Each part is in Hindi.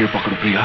आगे पकड़ो प्रिया।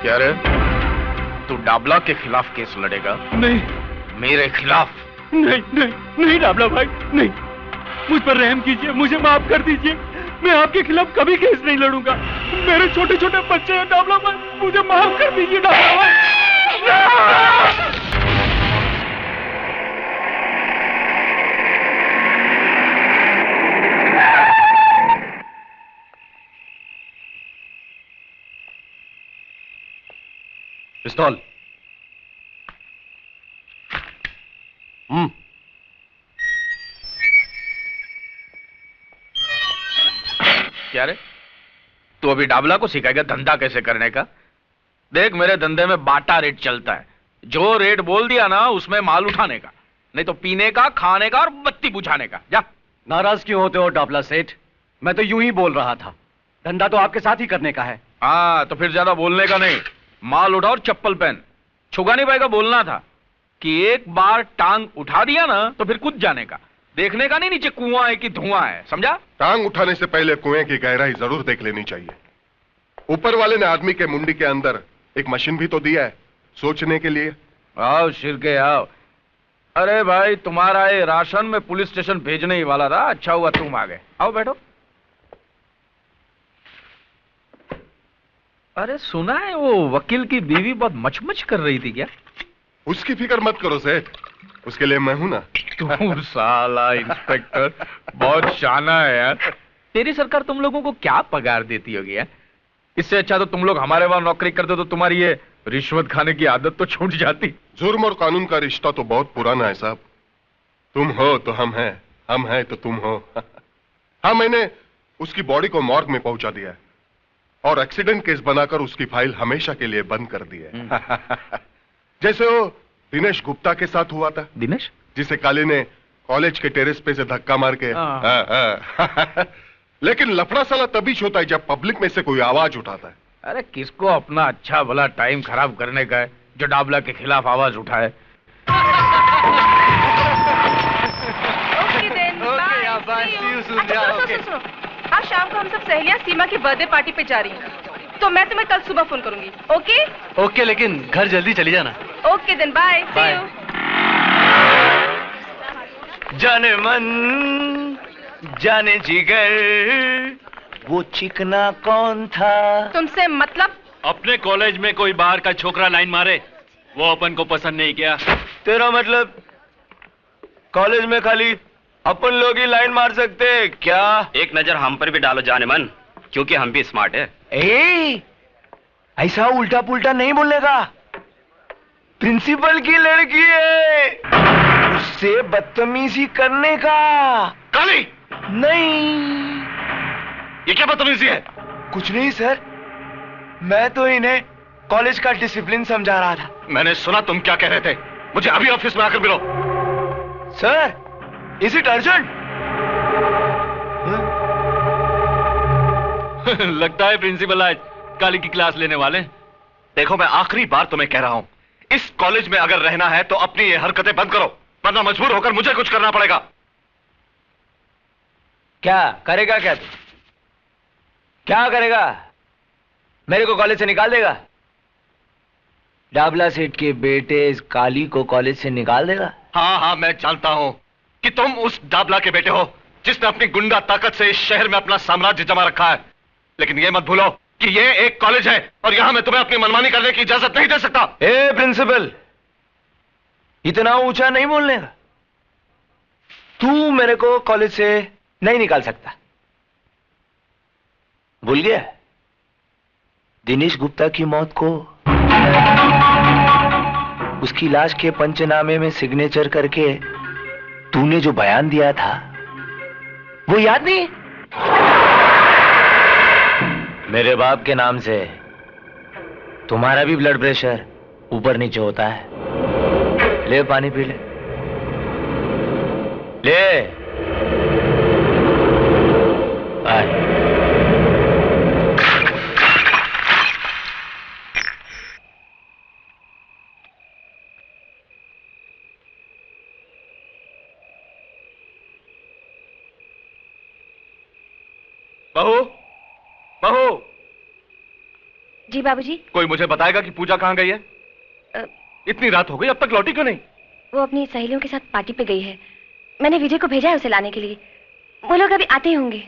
क्या रे, तू डाबला के खिलाफ केस लड़ेगा? नहीं। मेरे खिलाफ? नहीं नहीं नहीं डाबला भाई नहीं, मुझ पर रहम कीजिए, मुझे माफ कर दीजिए। मैं आपके खिलाफ कभी केस नहीं लड़ूंगा। मेरे छोटे छोटे बच्चे हैं डाबला भाई, मुझे माफ कर दीजिए डाबला भाई। पिस्तौल। क्या रे, तू अभी डाबला को सिखाएगा धंधा कैसे करने का? देख, मेरे धंधे में बाटा रेट चलता है। जो रेट बोल दिया ना, उसमें माल उठाने का, नहीं तो पीने का, खाने का और बत्ती बुझाने का। जा। नाराज क्यों होते हो डाबला सेठ? मैं तो यूं ही बोल रहा था, धंधा तो आपके साथ ही करने का है। हाँ, तो फिर ज्यादा बोलने का नहीं, माल उठा और चप्पल पहन। छुगानी भाई का बोलना था कि एक बार टांग उठा दिया ना तो फिर कूद जाने का, देखने का नहीं नीचे कुआं है कि धुआं है, समझा? टांग उठाने से पहले कुएं की गहराई जरूर देख लेनी चाहिए। ऊपर वाले ने आदमी के मुंडी के अंदर एक मशीन भी तो दिया है सोचने के लिए। आओ शिरके आओ। अरे भाई, तुम्हारा ये राशन में पुलिस स्टेशन भेजने ही वाला था, अच्छा हुआ तुम आ गए। आओ बैठो। अरे सुना है वो वकील की बीवी बहुत मचमच कर रही थी क्या? उसकी फिक्र मत करो सेठ, उसके लिए मैं हूं ना। तू साला इंस्पेक्टर बहुत शाना है यार। तेरी सरकार तुम लोगों को क्या पगार देती होगी यार? इससे अच्छा तो तुम लोग हमारे वहां नौकरी करते तो तुम्हारी ये रिश्वत खाने की आदत तो छूट जाती। जुर्म और कानून का रिश्ता तो बहुत पुराना है साहब। तुम हो तो हम हैं, हम हैं तो तुम हो। हाँ, मैंने उसकी बॉडी को मॉर्ग में पहुंचा दिया है और एक्सीडेंट केस बनाकर उसकी फाइल हमेशा के लिए बंद कर दी है। जैसे वो दिनेश गुप्ता के साथ हुआ था। दिनेश? जिसे काली ने कॉलेज के टेरेस पे से धक्का मार के। लेकिन लफड़ा साला तभी होता है जब पब्लिक में से कोई आवाज उठाता है। अरे किसको अपना अच्छा भला टाइम खराब करने का है जो डाबला के खिलाफ आवाज उठाए। आज शाम को हम सब सहेलियां सीमा की बर्थडे पार्टी पे जा रही हैं, तो मैं तुम्हें कल सुबह फोन करूंगी। ओके? ओके, लेकिन घर जल्दी चली जाना। Okay then, bye, see you. जाने मन जाने जिगर, वो चिकना कौन था? तुमसे मतलब? अपने कॉलेज में कोई बाहर का छोकरा लाइन मारे, वो अपन को पसंद नहीं किया। तेरा मतलब कॉलेज में खाली अपन लोग ही लाइन मार सकते हैं क्या? एक नजर हम पर भी डालो जाने मन, क्योंकि हम भी स्मार्ट है। ऐसा उल्टा पुल्टा नहीं बोलने का। प्रिंसिपल की लड़की है, उससे बदतमीजी करने का। काली! नहीं, ये क्या बदतमीजी है? कुछ नहीं सर, मैं तो इन्हें कॉलेज का डिसिप्लिन समझा रहा था। मैंने सुना तुम क्या कह रहे थे। मुझे अभी ऑफिस में आकर मिलो। Sir, is it urgent? लगता है प्रिंसिपल आज काली की क्लास लेने वाले। देखो, मैं आखिरी बार तुम्हें कह रहा हूं, इस कॉलेज में अगर रहना है तो अपनी ये हरकतें बंद करो, वरना मजबूर होकर मुझे कुछ करना पड़ेगा। क्या करेगा? क्या तू क्या करेगा? मेरे को कॉलेज से निकाल देगा? डाबला सेठ के बेटे इस काली को कॉलेज से निकाल देगा? हाँ, मैं जानता हूं कि तुम उस डाबला के बेटे हो जिसने अपनी गुंडा ताकत से इस शहर में अपना साम्राज्य जमा रखा है। लेकिन ये मत भूलो कि ये एक कॉलेज है और यहां मैं तुम्हें अपनी मनमानी करने की इजाजत नहीं दे सकता। प्रिंसिपल, इतना ऊंचा नहीं बोलने का। तू मेरे को कॉलेज से नहीं निकाल सकता। भूल गया दिनेश गुप्ता की मौत को? उसकी लाश के पंचनामे में सिग्नेचर करके तूने जो बयान दिया था, वो याद नहीं? मेरे बाप के नाम से तुम्हारा भी ब्लड प्रेशर ऊपर नीचे होता है। ले पानी पी ले। आए। बहू, बहू। जी बाबूजी। कोई मुझे बताएगा कि पूजा कहां गई है? इतनी रात हो गई, अब तक लौटी क्यों नहीं? वो अपनी सहेलियों के साथ पार्टी पे गई है। मैंने विजय को भेजा है उसे लाने के लिए। वो लोग अभी आते ही होंगे।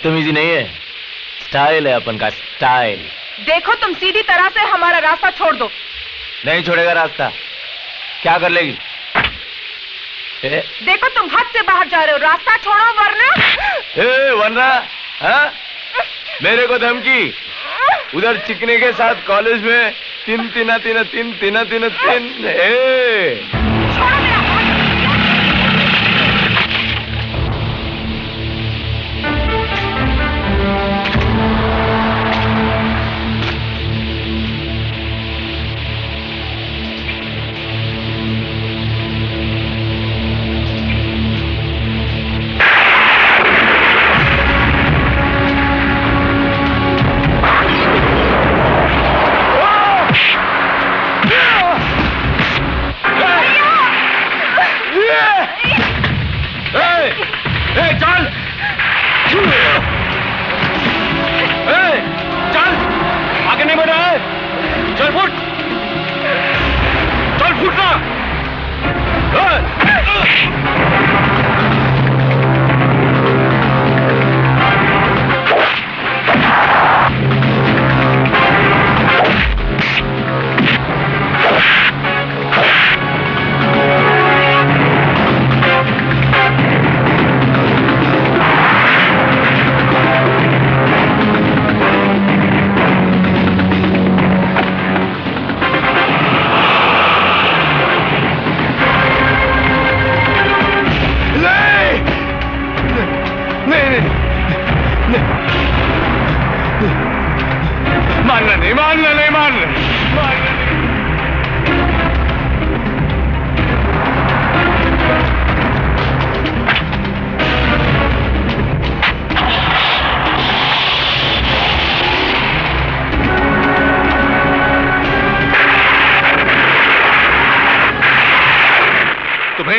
बदतमीजी नहीं है, स्टाइल है अपन का, स्टाइल। देखो तुम सीधी तरह से हमारा रास्ता छोड़ दो। नहीं छोड़ेगा रास्ता, क्या कर लेगी? देखो तुम हद से बाहर जा रहे हो, रास्ता छोड़ो वरना। वरना हाँ? मेरे को धमकी, उधर चिकने के साथ कॉलेज में तीन। छोड़ो मेरा हाथ।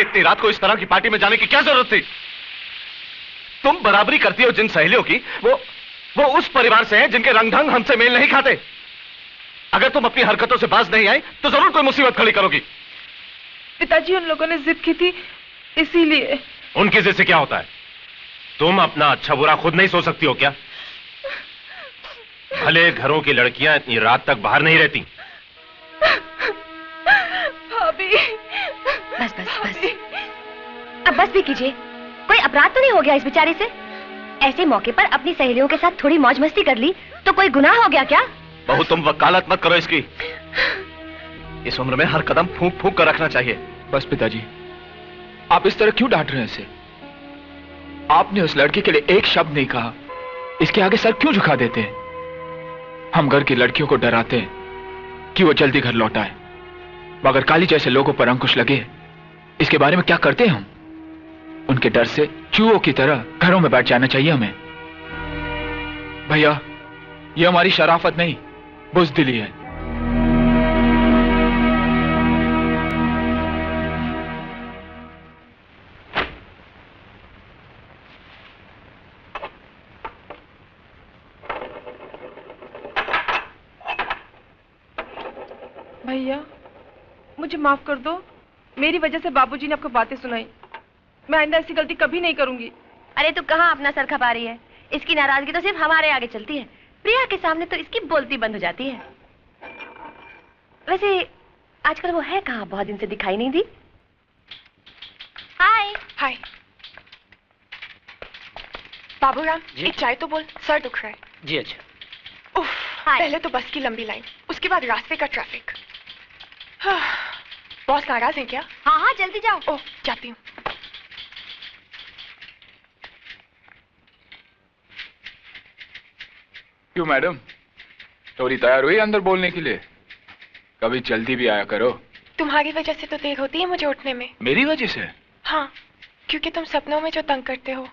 इतनी रात को इस तरह की पार्टी में जाने की क्या जरूरत थी? तुम बराबरी करती हो जिन सहेलियों की, वो उस परिवार से हैं जिनके रंग ढंग हमसे मेल नहीं खाते। अगर तुम अपनी हरकतों से बाज नहीं आई तो जरूर कोई मुसीबत खड़ी करोगी। पिताजी उन लोगों ने जिद की थी, इसीलिए। उनकी जिद से क्या होता है? तुम अपना अच्छा बुरा खुद नहीं सोच सकती हो क्या? भले घरों की लड़कियां इतनी रात तक बाहर नहीं रहती। भाभी। बस बस बस, अब बस भी कीजिए। कोई अपराध तो नहीं हो गया इस बेचारे से? ऐसे मौके पर अपनी सहेलियों के साथ थोड़ी मौज मस्ती कर ली तो कोई गुनाह हो गया क्या? बहू तुम वकालत मत करो इसकी। इस उम्र में हर कदम फूंक फूंक कर रखना चाहिए। बस पिताजी, आप इस तरह क्यों डांट रहे हैं इसे? आपने उस लड़के के लिए एक शब्द नहीं कहा, इसके आगे सर क्यों झुका देते हैं? हम घर की लड़कियों को डराते हैं कि वो जल्दी घर लौट आए, मगर काली जैसे लोगों पर अंकुश लगे इसके बारे में क्या करते हैं हम? उनके डर से चूहों की तरह घरों में बैठ जाना चाहिए हमें। भैया, ये हमारी शराफत नहीं, बुज़दिली है। भैया, मुझे माफ कर दो। मेरी वजह से बाबूजी ने आपको बातें सुनाई। मैं आइंदा ऐसी गलती कभी नहीं करूंगी। अरे तू कहाँ अपना सर खपा रही है? इसकी नाराजगी तो सिर्फ हमारे आगे चलती है, प्रिया के सामने तो इसकी बोलती बंद हो जाती है। वैसे आजकल वो है कहाँ? बहुत दिन से दिखाई नहीं दी। हाय। हाय बाबूराम, एक चाय तो बोल, सर दुख रहा है। जी अच्छा। उफ, पहले तो बस की लंबी लाइन, उसके बाद रास्ते का ट्रैफिक। बॉस नाराज है क्या? हाँ हाँ जल्दी जाओ। ओह, जाती हूँ। क्यों मैडम, थोड़ी तैयार हुई अंदर बोलने के लिए? कभी जल्दी भी आया करो। तुम्हारी वजह से तो देर होती है मुझे उठने में। मेरी वजह से? हाँ, क्योंकि तुम सपनों में जो तंग करते हो,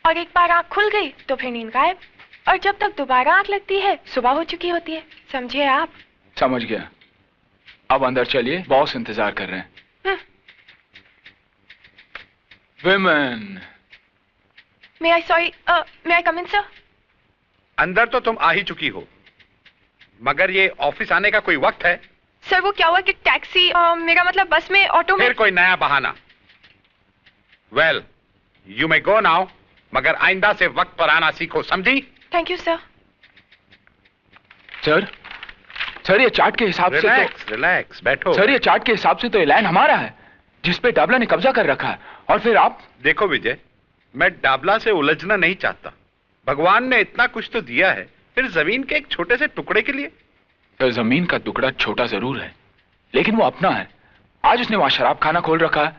और एक बार आंख खुल गई तो फिर नींद गायब, और जब तक दोबारा आंख लगती है सुबह हो चुकी होती है। समझे आप? समझ गया। अब अंदर चलिए, बॉस इंतजार कर रहे हैं। विमेन। मे आई कम इन सर? अंदर तो तुम आ ही चुकी हो, मगर ये ऑफिस आने का कोई वक्त है? सर वो क्या हुआ कि टैक्सी, मेरा मतलब बस में, ऑटो में। फिर कोई नया बहाना। Well, you may go now. मगर आइंदा से वक्त पर आना सीखो, समझी? Thank you sir. Sir, sir ये चार्ट के हिसाब से रिलैक्स, रिलैक्स, बैठो। सर ये चार्ट के हिसाब से तो ये लैंड हमारा है जिस पे डाबला ने कब्जा कर रखा है, और फिर आप। देखो विजय, मैं डाबला से उलझना नहीं चाहता। भगवान ने इतना कुछ तो दिया है, फिर जमीन के एक छोटे से टुकड़े के लिए। तो जमीन का टुकड़ा छोटा जरूर है, लेकिन वो अपना है। आज उसने वहां शराब खाना खोल रखा है,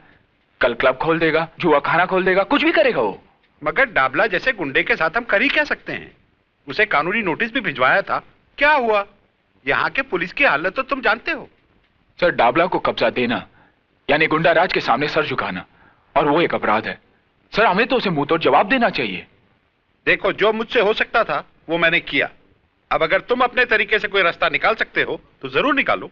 कल क्लब खोल देगा, जुआ खाना खोल देगा, कुछ भी करेगा वो। मगर डाबला जैसे गुंडे के साथ हम कर ही क्या सकते हैं? उसे कानूनी नोटिस भी भिजवाया था, क्या हुआ? यहाँ के पुलिस की हालत तो तुम जानते हो। सर, डाबला को कब्जा देना यानी गुंडा राज के सामने सर झुकाना, और वो एक अपराध है। सर, हमें तो उसे मुंह तोड़ जवाब देना चाहिए। देखो, जो मुझसे हो सकता था वो मैंने किया। अब अगर तुम अपने तरीके से कोई रास्ता निकाल सकते हो तो जरूर निकालो।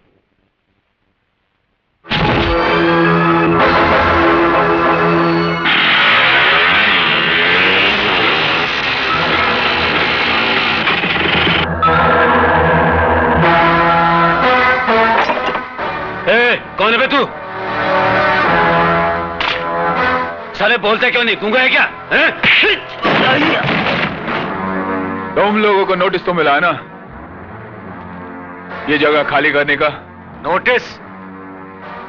कौन है बे तू? साले बोलते क्यों नहीं? गूंगा है क्या? तुम लोगों को नोटिस तो मिला है ना ये जगह खाली करने का? नोटिस?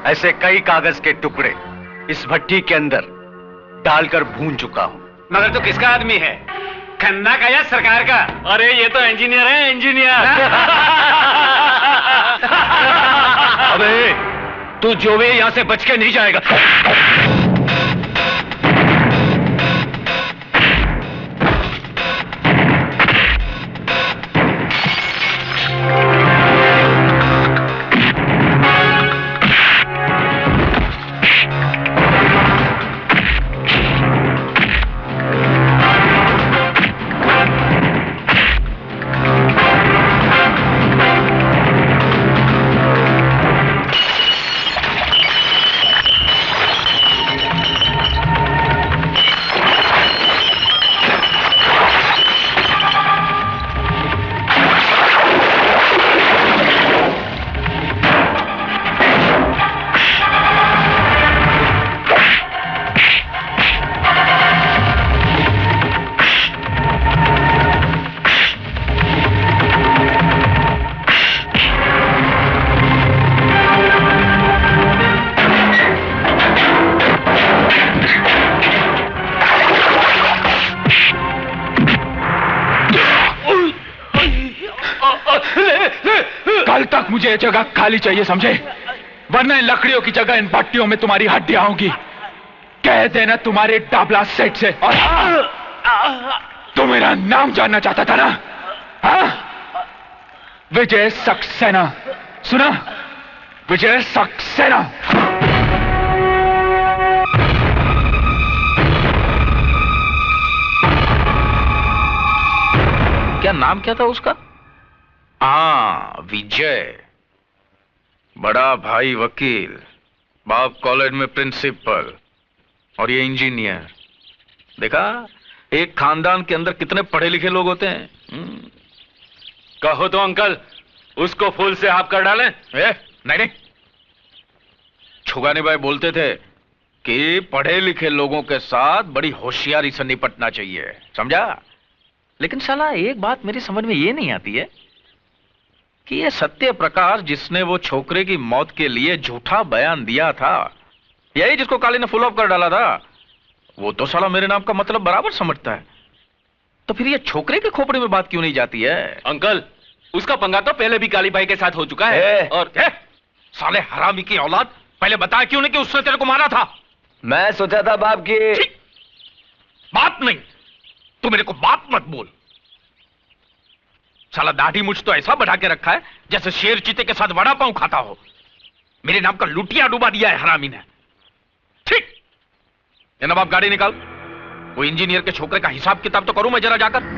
ऐसे कई कागज के टुकड़े इस भट्टी के अंदर डालकर भून चुका हूं। मगर तू किसका आदमी है? खन्ना का या सरकार का? अरे ये तो इंजीनियर है, इंजीनियर। अबे तू जो भी यहां से बच के नहीं जाएगा। मुझे ये जगह खाली चाहिए, समझे? वरना इन लकड़ियों की जगह इन भट्टियों में तुम्हारी हड्डियां होंगी। कह देना तुम्हारे डाबला सेठ से। और तो मेरा नाम जानना चाहता था ना? हाँ? विजय सक्सेना। सुना? विजय सक्सेना। क्या नाम क्या था उसका? हाँ, विजय। बड़ा भाई वकील, बाप कॉलेज में प्रिंसिपल, और ये इंजीनियर। देखा, एक खानदान के अंदर कितने पढ़े लिखे लोग होते हैं। कहो तो अंकल, उसको फूल से आप कर डालें। नहीं नहीं, छुगानी भाई बोलते थे कि पढ़े लिखे लोगों के साथ बड़ी होशियारी से निपटना चाहिए, समझा? लेकिन साला एक बात मेरी समझ में ये नहीं आती है कि ये सत्य प्रकाश जिसने वो छोकरे की मौत के लिए झूठा बयान दिया था, यही जिसको काली ने फुल ऑफ कर डाला था, वो तो साला मेरे नाम का मतलब बराबर समझता है। तो फिर ये छोकरे के खोपड़े में बात क्यों नहीं जाती है? अंकल, उसका पंगा तो पहले भी काली भाई के साथ हो चुका है। और साले हरामी की औलाद, पहले बताया क्यों नहीं कि उसने तेरे को मारा था? मैं सोचा था बाप की। बाप नहीं, तू मेरे को बाप मत बोल। साला दाढ़ी मुझ तो ऐसा बढ़ा के रखा है जैसे शेर चीते के साथ वड़ा पाव खाता हो। मेरे नाम का लुटिया डुबा दिया है हरामी ने। ठीक, ये नवाब गाड़ी निकाल। वो इंजीनियर के छोकरे का हिसाब किताब तो करूं मैं जरा जाकर।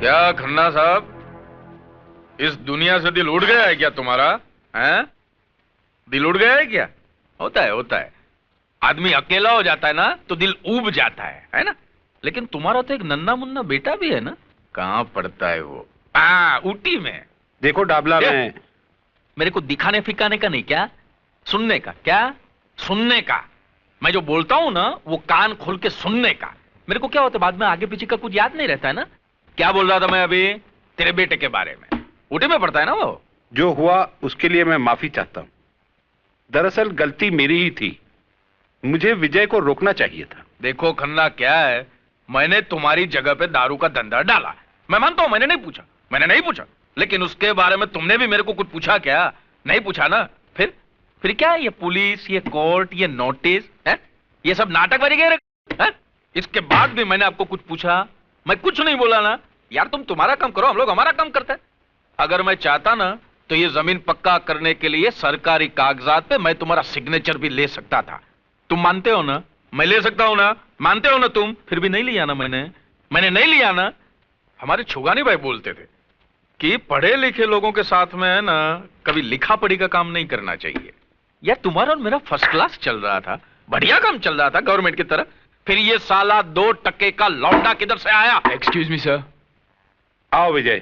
क्या खन्ना साहब, इस दुनिया से दिल उड़ गया है क्या तुम्हारा? हैं? दिल उड़ गया है क्या? होता है। आदमी अकेला हो जाता है ना तो दिल ऊब जाता है ना? लेकिन तुम्हारा तो एक नन्ना मुन्ना बेटा भी है ना? कहाँ पढ़ता है वो? ऊटी में। देखो डाबला में मेरे को दिखाने फिकाने का नहीं, क्या सुनने का? क्या सुनने का? मैं जो बोलता हूं ना वो कान खोल के सुनने का। मेरे को क्या होता है बाद में आगे पीछे का कुछ याद नहीं रहता है ना? क्या बोल रहा था मैं अभी? तेरे बेटे के बारे में। ऊटी में पढ़ता है ना वो? जो हुआ उसके लिए मैं माफी चाहता हूं। दरअसल गलती मेरी ही थी, मुझे विजय को रोकना चाहिए था। देखो खन्ना, क्या है, मैंने तुम्हारी जगह पे दारू का धंधा डाला, मैं मानता हूं, मैंने नहीं पूछा, लेकिन उसके बारे में तुमने भी मेरे को कुछ पूछा क्या? नहीं पूछा ना? फिर क्या है ये पुलिस, ये कोर्ट, ये नोटिस है, ये सब नाटक बनी गए है? इसके बाद भी मैंने आपको कुछ पूछा? मैं कुछ नहीं बोला ना यार। तुम तुम्हारा काम करो, हम लोग हमारा काम करते हैं। अगर मैं चाहता ना तो ये जमीन पक्का करने के लिए सरकारी कागजात पे मैं तुम्हारा सिग्नेचर भी ले सकता था। तुम मानते हो ना? मैं ले सकता हूं ना? मानते हो ना तुम? फिर भी नहीं लिया ना मैंने नहीं लिया ना। हमारे छुगानी भाई बोलते थे कि पढ़े लिखे लोगों के साथ में है ना कभी लिखा पढ़ी का काम नहीं करना चाहिए। यार तुम्हारा और मेरा फर्स्ट क्लास चल रहा था, बढ़िया काम चल रहा था गवर्नमेंट की तरह। फिर ये साला 2 टके का लौंडा किधर से आया? Excuse me sir. आओ विजय।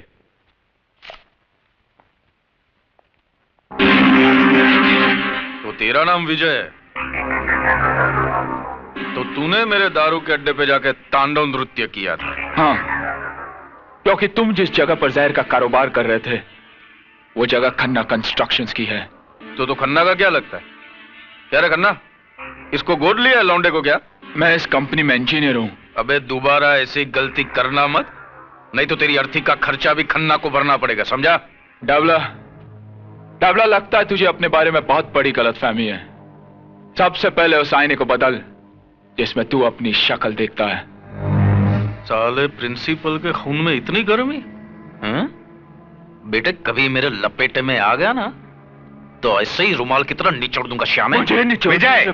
तो तेरा नाम विजय है, तो तूने मेरे दारू के अड्डे पे जाके तांडव नृत्य किया था? हाँ, क्योंकि तुम जिस जगह पर जहर का कारोबार कर रहे थे वो जगह खन्ना कंस्ट्रक्शंस की है। तो खन्ना का क्या लगता है? क्या रे खन्ना, इसको गोद लिया है लौंडे को क्या? मैं इस कंपनी में इंजीनियर हूं। अबे दोबारा ऐसी गलती करना मत, नहीं तो तेरी अर्थी का खर्चा भी खन्ना को भरना पड़ेगा, समझा? डाबला, लगता है तुझे अपने बारे में बहुत बड़ी गलतफहमी है। सबसे पहले उस आईने को बदल जिसमें तू अपनी शक्ल देखता है। साले प्रिंसिपल के खून में इतनी गर्मी? बेटे कभी मेरे लपेटे में आ गया ना तो ऐसे ही रुमाल की तरह निचोड़ दूंगा श्यामे। विजय,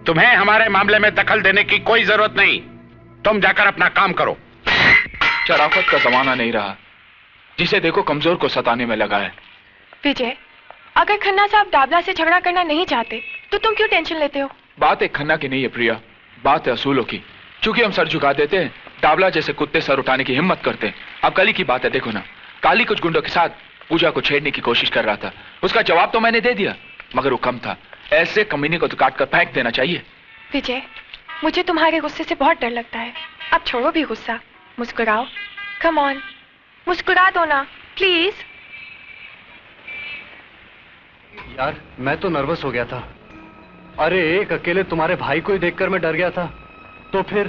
तुम्हें हमारे मामले में दखल देने की कोई जरूरत नहीं। तुम जाकर अपना काम करो। शराफत का जमाना नहीं रहा, जिसे देखो कमजोर को सताने में लगा है। विजय, अगर खन्ना साहब डाबला से झगड़ा करना नहीं चाहते तो तुम क्यों टेंशन लेते हो? बात एक खन्ना की नहीं है प्रिया, बात है असूलों की। चूंकि हम सर झुका देते हैं, डाबला जैसे कुत्ते सर उठाने की हिम्मत करते हैं। अब कल की बात है, देखो ना, काली कुछ गुंडों के साथ पूजा को छेड़ने की कोशिश कर रहा था। उसका जवाब तो मैंने दे दिया, मगर वो कम था। ऐसे कमीने को तो काट कर फेंक देना चाहिए। विजय, मुझे तुम्हारे गुस्से से बहुत डर लगता है। अब छोड़ो भी गुस्सा, मुस्कुराओ। कम ऑन, मुस्कुरा दो ना प्लीज। यार मैं तो नर्वस हो गया था। अरे एक अकेले तुम्हारे भाई को ही देखकर मैं डर गया था, तो फिर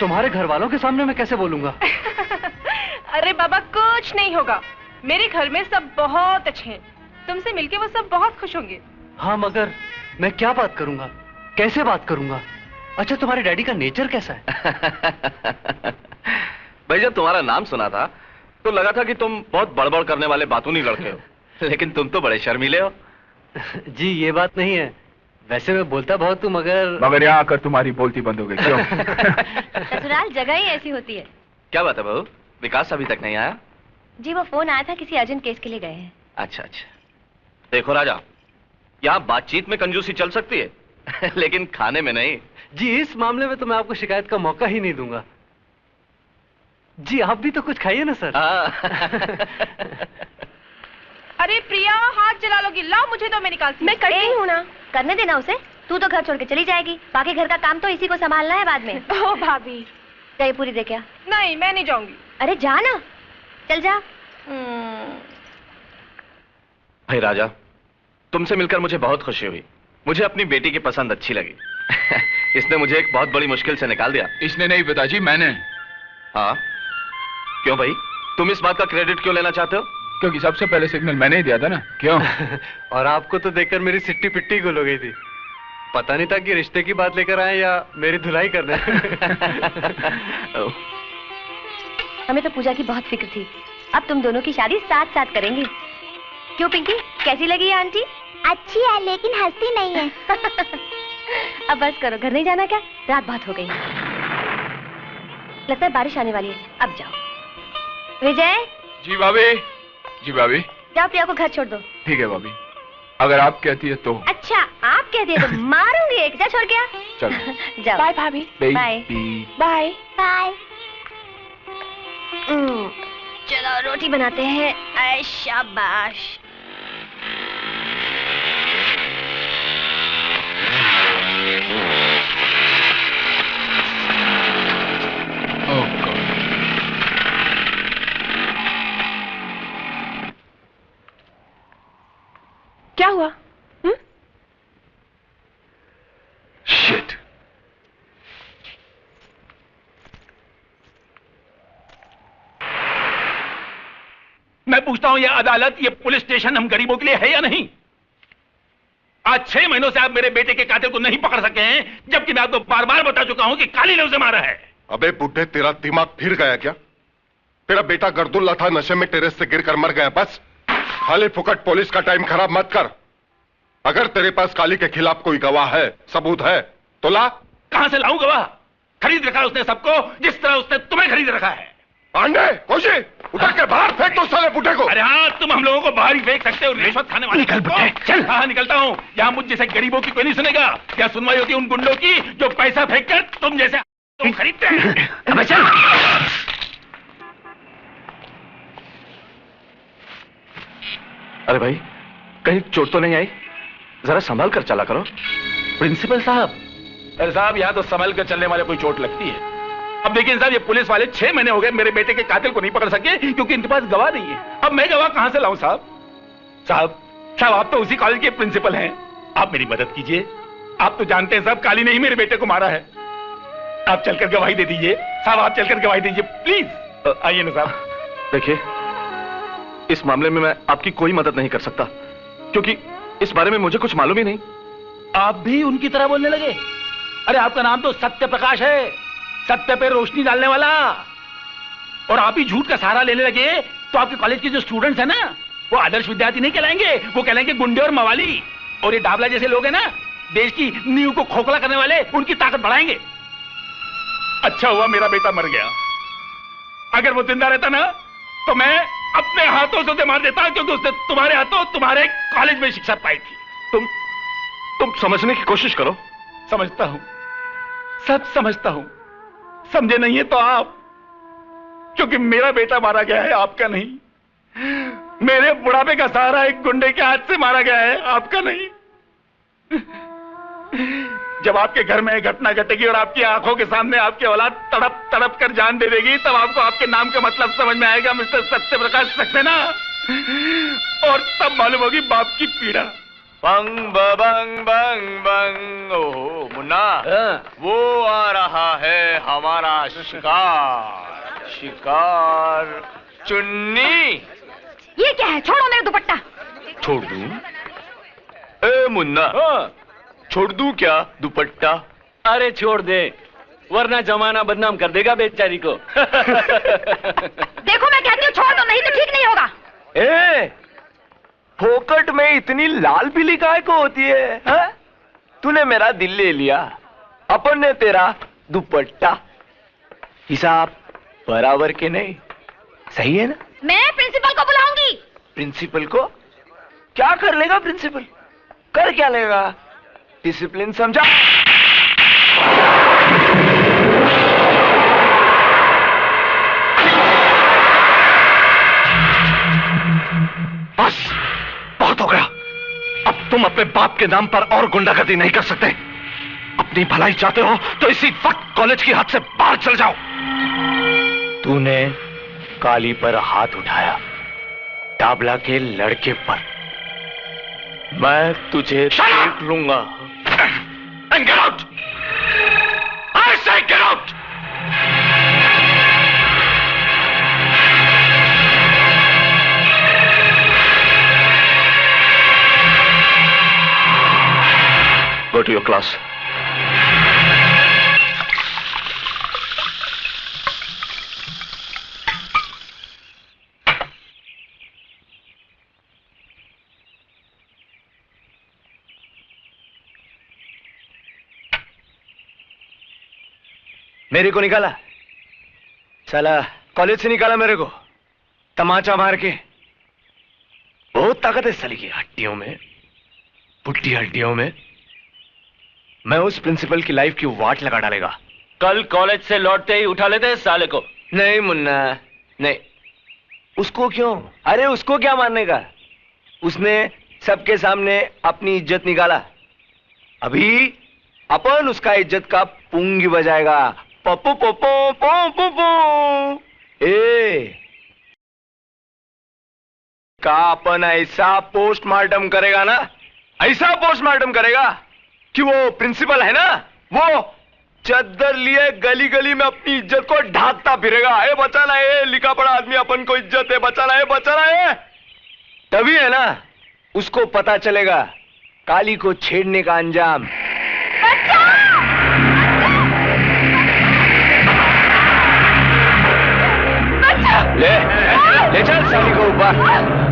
तुम्हारे घर वालों के सामने मैं कैसे बोलूंगा? अरे बाबा कुछ नहीं होगा, मेरे घर में सब बहुत अच्छे हैं। तुमसे मिलके वो सब बहुत खुश होंगे। हाँ मगर मैं क्या बात करूंगा, कैसे बात करूंगा? अच्छा तुम्हारे डैडी का नेचर कैसा है? भाई जब तुम्हारा नाम सुना था तो लगा था कि तुम बहुत बड़बड़ करने वाले बातूनी लड़के हो, लेकिन तुम तो बड़े शर्मीले हो। जी ये बात नहीं है, वैसे मैं बोलता बहुत हूँ मगर यहाँ आकर तुम्हारी बोलती बंद हो गई क्यों? ससुराल जगह ही ऐसी होती है। क्या बात है बहू, विकास अभी तक नहीं आया? जी वो फोन आया था, किसी अर्जेंट केस के लिए गए हैं। अच्छा अच्छा। देखो राजा, यहाँ बातचीत में कंजूसी चल सकती है लेकिन खाने में नहीं। जी इस मामले में तो मैं आपको शिकायत का मौका ही नहीं दूंगा। जी आप भी तो कुछ खाइए ना सर। अरे प्रिया हाथ जला लोगी, लाओ मुझे तो मैं निकालती। मैं करती हूँ ना, करने देना उसे। तू तो घर छोड़ के चली जाएगी, बाकी घर का काम तो इसी को संभालना है बाद में। ओ भाभी, चाय पूरी दे क्या? नहीं मैं नहीं जाऊंगी। अरे जा ना, चल जा। भाई राजा, तुमसे मिलकर मुझे बहुत खुशी हुई। मुझे अपनी बेटी की पसंद अच्छी लगी इसने मुझे एक बहुत बड़ी मुश्किल से निकाल दिया। इसने नहीं पिताजी, मैंने। हाँ क्यों भाई, तुम इस बात का क्रेडिट क्यों लेना चाहते हो? क्योंकि सबसे पहले सिग्नल मैंने ही दिया था ना। क्यों? और आपको तो देखकर मेरी सिट्टी पिट्टी गुल हो गई थी। पता नहीं था कि रिश्ते की बात लेकर आए या मेरी धुलाई करने। हमें तो पूजा की बहुत फिक्र थी, अब तुम दोनों की शादी साथ साथ करेंगे। क्यों पिंकी, कैसी लगी आंटी? अच्छी है लेकिन हंसती नहीं है। अब बस करो, घर नहीं जाना क्या? रात बहुत हो गई, लगता है बारिश आने वाली है। अब जाओ। विजय। जी भाभी। जी भाभी। जाओ प्रिया को घर छोड़ दो। ठीक है भाभी, अगर आप कहती है तो। अच्छा आप कहती है तो मारूंगी एक। जा छोड़ के आ। चलो जाओ। बाय भाभी। Bye bye bye. चलो रोटी बनाते हैं। ऐ शाबाश। क्या हुआ? शिट। मैं पूछता हूं, ये अदालत, ये पुलिस स्टेशन हम गरीबों के लिए है या नहीं? आज 6 महीनों से आप मेरे बेटे के कातिल को नहीं पकड़ सके हैं, जबकि मैं आपको बार बार बता चुका हूं कि काली ने उसे मारा है। अबे बुड्ढे, तेरा दिमाग फिर गया क्या? तेरा बेटा गर्दुल्ला था, नशे में टेरेस से गिरकर मर गया। बस खाली फुकट पुलिस का टाइम खराब मत कर। अगर तेरे पास काली के खिलाफ कोई गवाह है, सबूत है तो ला। कहां से लाऊं गवाह? खरीद रखा उसने सबको, जिस तरह उसने तुम्हें खरीद रखा है। पांडे, कोशी, उठा के बाहर फेंक दो साले बुड्ढे को। अरे हाँ, तुम हम लोगों को बाहर ही फेंक सकते हो, रिश्वत खाने वाले। निकल बुड्ढे, चल। हाँ निकलता हूँ। यहाँ मुझ जैसे गरीबों की कोई नहीं सुनेगा। क्या सुनवाई होती है उन गुंडों की जो पैसा फेंक कर तुम जैसे तुम खरीदते हैं। अब चल। अरे भाई, कहीं चोट तो नहीं आई? जरा संभाल कर चला करो। प्रिंसिपल साहब। अरे साहब, यहाँ तो संभल कर चलने वाले कोई चोट लगती है। अब देखिए साहब, ये पुलिस वाले 6 महीने हो गए मेरे बेटे के कातिल को नहीं पकड़ सके क्योंकि इनके पास गवाह नहीं है। अब मैं गवाह कहां से लाऊं साहब? साहब आप तो उसी कॉलेज के प्रिंसिपल हैं, आप मेरी मदद कीजिए। आप तो जानते हैं साहब, काली ने ही मेरे बेटे को मारा है। आप चलकर गवाही दे दीजिए साहब, आप चलकर गवाही दीजिए प्लीज। आइए ना साहब। देखिए, इस मामले में मैं आपकी कोई मदद नहीं कर सकता क्योंकि इस बारे में मुझे कुछ मालूम ही नहीं। आप भी उनकी तरह बोलने लगे? अरे आपका नाम तो सत्य प्रकाश है, सत्य पे रोशनी डालने वाला। और आप ही झूठ का सहारा लेने लगे तो आपके कॉलेज के जो स्टूडेंट्स हैं ना, वो आदर्श विद्यार्थी नहीं कहलाएंगे, वो कहलाएंगे गुंडे और मवाली। और ये डाबला जैसे लोग हैं ना, देश की नींव को खोखला करने वाले, उनकी ताकत बढ़ाएंगे। अच्छा हुआ मेरा बेटा मर गया। अगर वो जिंदा रहता ना तो मैं अपने हाथों से उसे मार देता, क्योंकि उसने तुम्हारे हाथों तुम्हारे कॉलेज में शिक्षा पाई थी। तुम समझने की कोशिश करो। समझता हूं, सब समझता हूं। समझे नहीं है तो आप, क्योंकि मेरा बेटा मारा गया है, आपका नहीं। मेरे बुढ़ापे का सहारा एक गुंडे के हाथ से मारा गया है, आपका नहीं। जब आपके घर में घटना घटेगी और आपकी आंखों के सामने आपकी औलाद तड़प तड़प कर जान दे देगी, तब आपको आपके नाम का मतलब समझ में आएगा, मिस्टर सत्य प्रकाश सक्सेना। और तब मालूम होगी बाप की पीड़ा। बंग बंग बंग बंग। ओहो मुन्ना, वो आ रहा है हमारा शिकार। शिकार चुन्नी। ये क्या है? छोड़ो मेरा दुपट्टा। छोड़ दूं? ए मुन्ना, छोड़ दूं क्या दुपट्टा? अरे छोड़ दे, वरना जमाना बदनाम कर देगा बेचारी को। देखो मैं कहती हूँ छोड़ दो, नहीं तो ठीक नहीं होगा। ए, फोकट में इतनी लाल पीली काय को होती है, हा? तूने मेरा दिल ले लिया, अपन ने तेरा दुपट्टा। हिसाब बराबर के नहीं, सही है ना? मैं प्रिंसिपल को बुलाऊंगी। प्रिंसिपल को? क्या कर लेगा प्रिंसिपल? कर क्या लेगा? डिसिप्लिन समझा? बस बहुत हो गया। अब तुम अपने बाप के नाम पर और गुंडागर्दी नहीं कर सकते। अपनी भलाई चाहते हो तो इसी वक्त कॉलेज की हद से बाहर चल जाओ। तूने काली पर हाथ उठाया, डाबला के लड़के पर। मैं तुझे देख लूंगा। And get out! I say get out! Go to your class. मेरे को निकाला? साला कॉलेज से निकाला मेरे को। तमाचा मार के। बहुत ताकत है साली की हड्डियों में, पुट्टी हड्डियों में। मैं उस प्रिंसिपल की लाइफ की वाट लगा डालेगा। कल कॉलेज से लौटते ही उठा लेते हैं साले को। नहीं मुन्ना, नहीं। उसको क्यों? अरे उसको क्या मारने का? उसने सबके सामने अपनी इज्जत निकाला। अभी अपन उसका इज्जत का पुंगी बजाएगा। पप्पू पप्पू पप्पू पप्पू। ए का अपन ऐसा पोस्टमार्टम करेगा ना, ऐसा पोस्टमार्टम करेगा कि वो प्रिंसिपल है ना, वो चद्दर लिए गली गली में अपनी इज्जत को ढांकता फिरेगा। ए बचाना है, लिखा पड़ा आदमी अपन को इज्जत है, बचाना है, बचाना है। तभी है ना उसको पता चलेगा काली को छेड़ने का अंजाम। ले चल साली को ऊपर।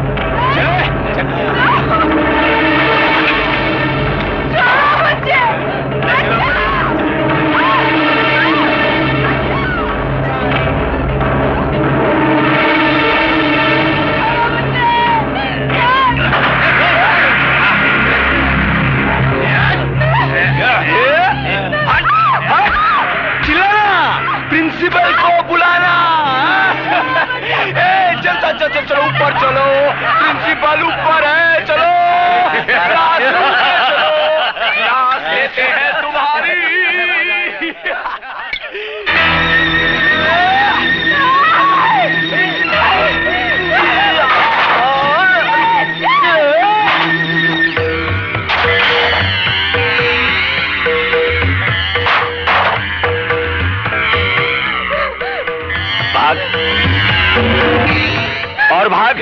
प्रिंसिपल को बुलाना। चलो ऊपर चलो, प्रिंसिपल ऊपर है, चलो क्लास लेते हैं तुम्हारी। भाग और भाग।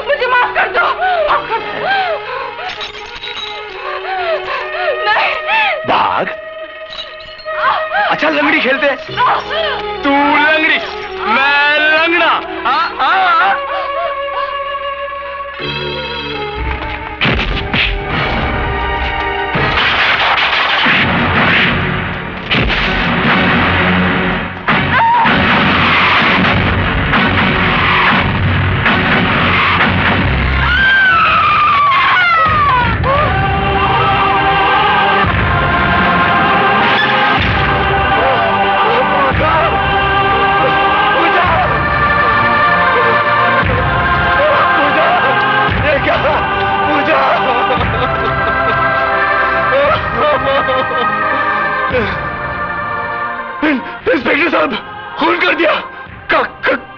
मुझे माफ कर दो। नहीं। भाग। अच्छा लंगड़ी खेलते। तू लंगड़ी, मैं लंगड़ा। इंस्पेक्टर साहब, खून कर दिया।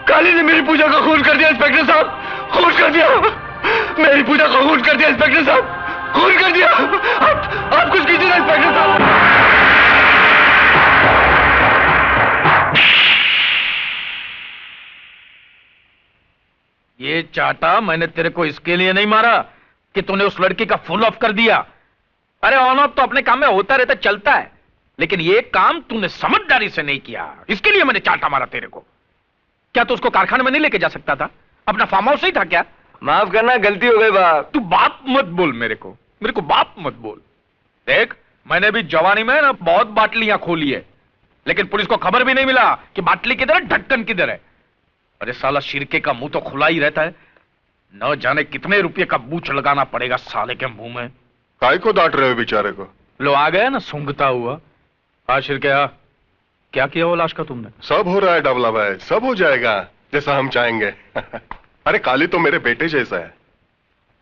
काली ने मेरी पूजा का खून कर दिया। इंस्पेक्टर साहब, खून कर दिया। मेरी पूजा का खून कर दिया। इंस्पेक्टर साहब, खून कर दिया। आप कुछ कीजिए ना इंस्पेक्टर साहब। ये चाटा मैंने तेरे को इसके लिए नहीं मारा कि तूने उस लड़की का फुल ऑफ कर दिया। अरे ऑन ऑफ तो अपने काम में होता रहता, चलता है, लेकिन ये काम तूने समझदारी से नहीं किया, इसके लिए मैंने चाटा मारा तेरे को। क्या तू उसको कारखाने में नहीं लेके जा सकता था? अपना फार्म हाउस ही था क्या? माफ करना, गलती हो गई बाप। तू बाप मत बोल मेरे को बाप मत बोल। देख, मैंने भी जवानी में ना बहुत बाटलियां खोली है, लेकिन पुलिस को खबर भी नहीं मिला कि बाटली किधर है, ढक्कन किधर है। अरे साला शिरके का मुंह तो खुला ही रहता है, न जाने कितने रुपये का बूच लगाना पड़ेगा साले के मुंह में। काय को डांट रहे हो बेचारे को? लो आ गया ना सूंघता हुआ। शिरके आ, क्या किया वो लाश का तुमने? सब हो रहा है डबला भाई, सब हो जाएगा जैसा हम चाहेंगे। अरे काली तो मेरे बेटे जैसा है।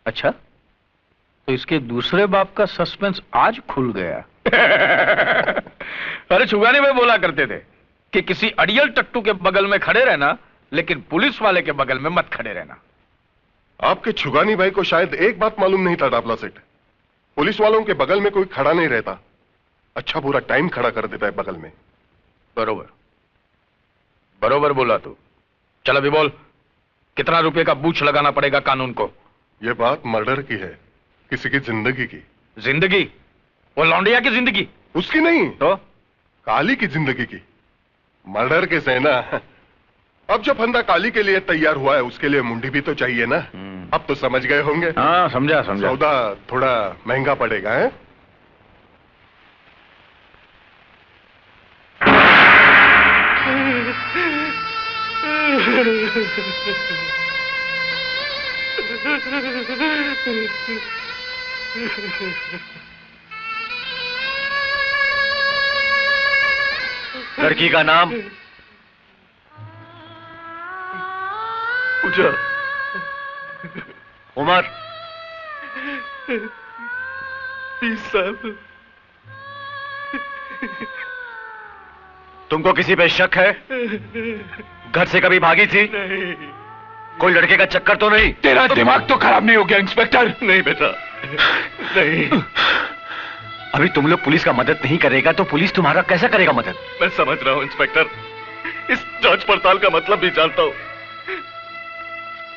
अच्छा, तो इसके दूसरे बाप का सस्पेंस आज खुल गया। अरे छुगानी भाई बोला करते थे कि किसी अड़ियल टट्टू के बगल में खड़े रहना, लेकिन पुलिस वाले के बगल में मत खड़े रहना। आपके छुगानी भाई को शायद एक बात मालूम नहीं था डाबला सेठ, पुलिस वालों के बगल में कोई खड़ा नहीं रहता, अच्छा बुरा टाइम खड़ा कर देता है बगल में। बरोबर बरोबर बोला तू। चल अभी बोल, कितना रुपए का बूच लगाना पड़ेगा कानून को? यह बात मर्डर की है, किसी की जिंदगी की। जिंदगी? वो लौंडिया की जिंदगी? उसकी नहीं तो काली की जिंदगी की। मर्डर के से ना, अब जो फंदा काली के लिए तैयार हुआ है उसके लिए मुंडी भी तो चाहिए ना। अब तो समझ गए होंगे। हाँ समझा समझा। सौदा थोड़ा महंगा पड़ेगा है। लड़की का नाम? पूजा। उम्र? 20 साल। तुमको किसी पे शक है? घर से कभी भागी थी? नहीं। कोई लड़के का चक्कर तो नहीं? तेरा दिमाग तो खराब नहीं हो गया इंस्पेक्टर? नहीं बेटा, नहीं। अभी तुम लोग पुलिस का मदद नहीं करेगा तो पुलिस तुम्हारा कैसा करेगा मदद? मैं समझ रहा हूं इंस्पेक्टर, इस जांच पड़ताल का मतलब भी जानता हूं।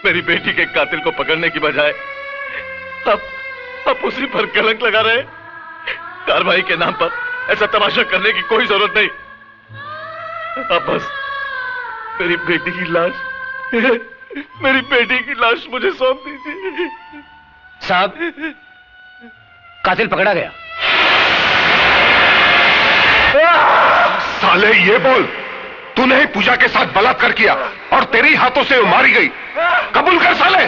मेरी बेटी के कातिल को पकड़ने की बजाय आप उसी पर कलंक लगा रहे हैं। कार्रवाई के नाम पर ऐसा तमाशा करने की कोई जरूरत नहीं। अब बस मेरी बेटी की लाश मुझे सौंप दीजिए। साहब, कातिल पकड़ा गया। साले ये बोल, तूने ही पूजा के साथ बलात्कार किया और तेरी हाथों से वो मारी गई, कबूल कर साले।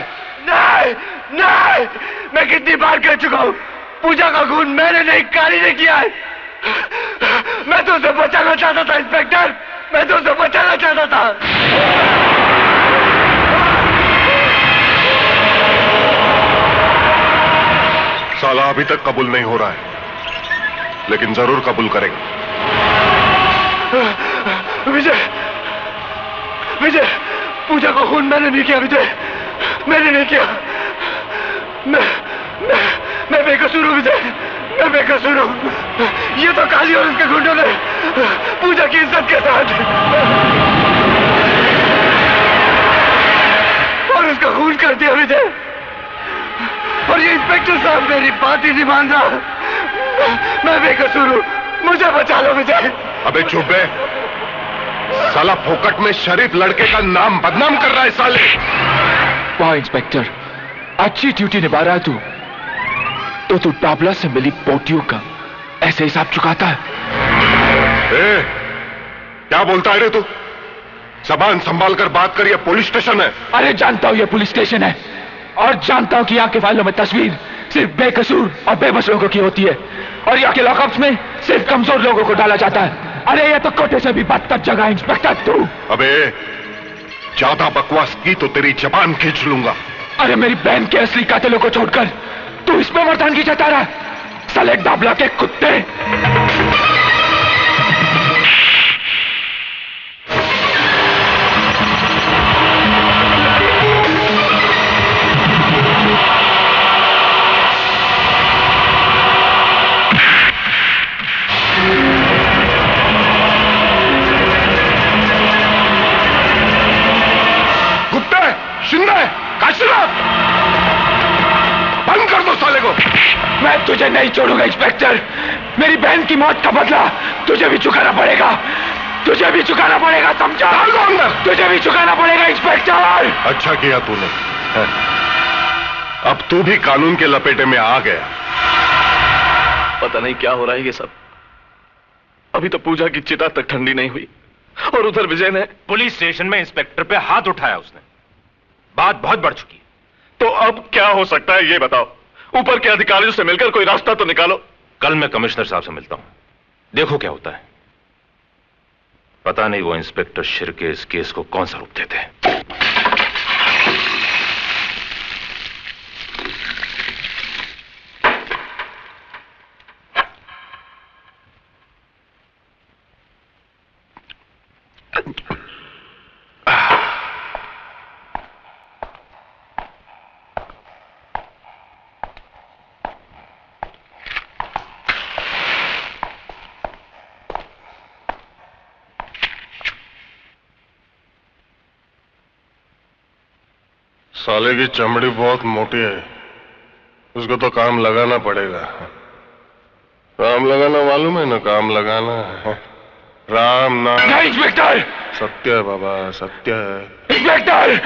नहीं नहीं, मैं कितनी बार कह चुका हूं, पूजा का खून मैंने नहीं, काली ने किया है। मैं तो उसे बचाना चाहता था इंस्पेक्टर, मैं तो उसे बचाना चाहता था। साला अभी तक कबूल नहीं हो रहा है, लेकिन जरूर कबूल करेगा। विजय, विजय, पूजा का खून मैंने नहीं किया विजय, मैंने नहीं किया। मैं बेकसूर हूं विजय, मैं बेकसूर हूं। ये तो काली और उसके गुंडों ने पूजा की इज्जत के साथ और उसका खून कर दिया विजय। और ये इंस्पेक्टर साहब मेरी बात ही नहीं मान रहा। मैं बेकसूर हूं, मुझे बचा लो विजय। अबे चुप बे, साला फोकट में शरीफ लड़के का नाम बदनाम कर रहा है साले। वाह इंस्पेक्टर, अच्छी ड्यूटी निभा रहा है तू। तो तू डाबला से मिली पोटियों का ऐसे हिसाब चुकाता है? क्या बोलता है रे तू? जबान संभाल कर बात कर, ये पुलिस स्टेशन है। अरे जानता हूं ये पुलिस स्टेशन है, और जानता हूं कि यहाँ के फाइलों में तस्वीर सिर्फ बेकसूर और बेबस लोगों की होती है, और यहाँ के लॉकअप्स में सिर्फ कमजोर लोगों को डाला जाता है। अरे ये तो कोटे से भी बदतर जगह है इंस्पेक्टर तू। अबे ज्यादा बकवास की तो तेरी जबान खींच लूंगा। अरे मेरी बहन के असली कातिलों को छोड़कर तू इसमें मर्दानगी जता रहा है, साले डाबला के कुत्ते। बंद कर दो साले को। मैं तुझे नहीं छोड़ूंगा इंस्पेक्टर, मेरी बहन की मौत का बदला तुझे भी चुकाना पड़ेगा, तुझे भी चुकाना पड़ेगा, समझा? तुझे भी चुकाना पड़ेगा इंस्पेक्टर। अच्छा किया तूने, अब तू भी कानून के लपेटे में आ गया। पता नहीं क्या हो रहा है ये सब। अभी तो पूजा की चिता तक ठंडी नहीं हुई और उधर विजय ने पुलिस स्टेशन में इंस्पेक्टर पे हाथ उठाया उसने। बात बहुत बढ़ चुकी है। तो अब क्या हो सकता है ये बताओ? ऊपर के अधिकारियों से मिलकर कोई रास्ता तो निकालो। कल मैं कमिश्नर साहब से मिलता हूं, देखो क्या होता है। पता नहीं वो इंस्पेक्टर शिर्के इस केस को कौन सा रूप देते हैं। साले की चमड़ी बहुत मोटी है, उसको तो काम लगाना पड़ेगा। काम लगाना मालूम है ना, काम लगाना है। राम नाम। नहीं इंस्पेक्टर, सत्य है बाबा, सत्य है। इंस्पेक्टर,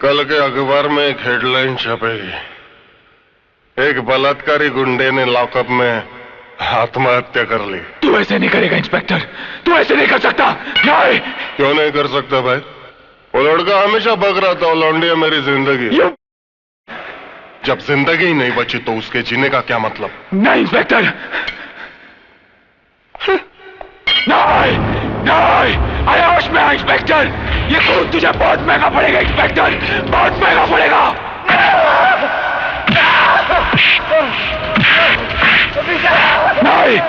कल के अखबार में एक हेडलाइन छपेगी, एक बलात्कारी गुंडे ने लॉकअप में आत्महत्या कर ली। तू ऐसे नहीं करेगा इंस्पेक्टर, तू ऐसे नहीं कर सकता। नहीं। क्यों नहीं कर सकता भाई? वो लड़का हमेशा बक रहा था, लौंडिया मेरी जिंदगी। जब जिंदगी ही नहीं बची तो उसके जीने का क्या मतलब? नहीं इंस्पेक्टर, नहीं, नहीं, अरे होश में आ इंस्पेक्टर, ये खून तुझे बहुत महंगा पड़ेगा इंस्पेक्टर, बहुत महंगा पड़ेगा। नहीं,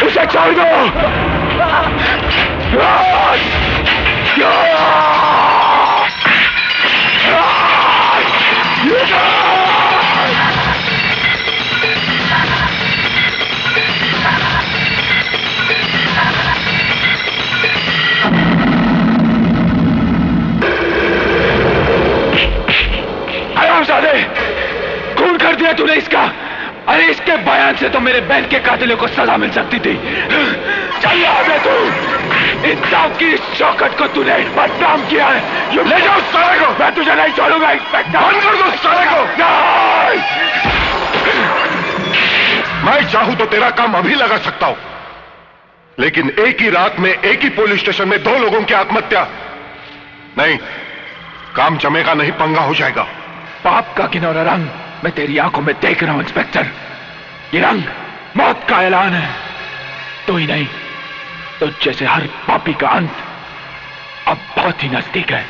उसे छोड़ दो। खून कर दिया तूने इसका। अरे इसके बयान से तो मेरे बहन के कातिलों को सजा मिल सकती थी। चल आगे तू, इंसाफ की शौकत को तूने बदनाम किया है। ये ले जाओ साले को। मैं तुझे नहीं छोड़ूंगा इंस्पेक्टर। बंद कर दो साले को। नहीं। मैं चाहूं तो तेरा काम अभी लगा सकता हूं, लेकिन एक ही रात में एक ही पुलिस स्टेशन में 2 लोगों की आत्महत्या नहीं, काम जमेगा नहीं, पंगा हो जाएगा। पाप का किनौरा रंग मैं तेरी आंखों में देख रहा हूं इंस्पेक्टर। ये रंग मौत का ऐलान है। तो ही नहीं तो जैसे हर पापी का अंत अब बहुत ही नजदीक है।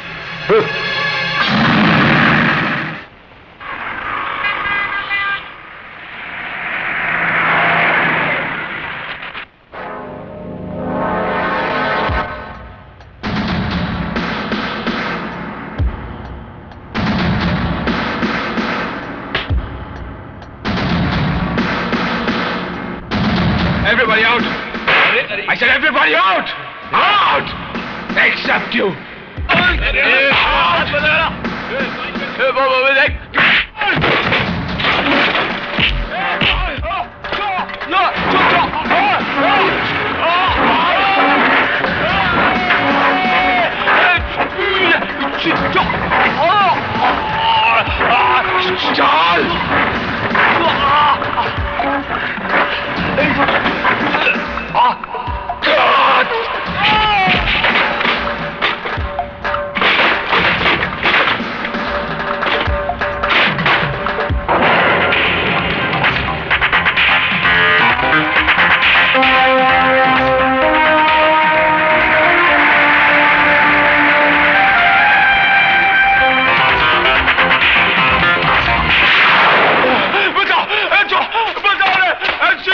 Everybody out! I said everybody out! Out! Except you!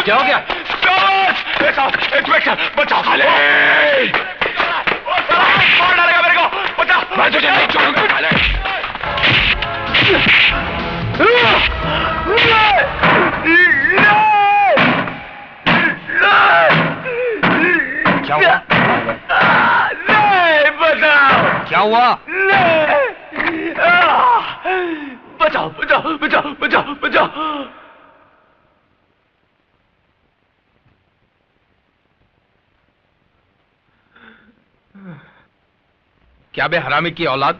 क्या हो गया? इंस्पेक्टर बचाओ! मार डालेगा मेरे को, बचाओ! मैं तुझे नहीं छोड़ूंगा। क्या हुआ? नहीं, बचाओ! क्या हुआ? बचाओ, बचाओ, बचाओ, बचाओ, बचाओ! क्या बे हरामी की औलाद,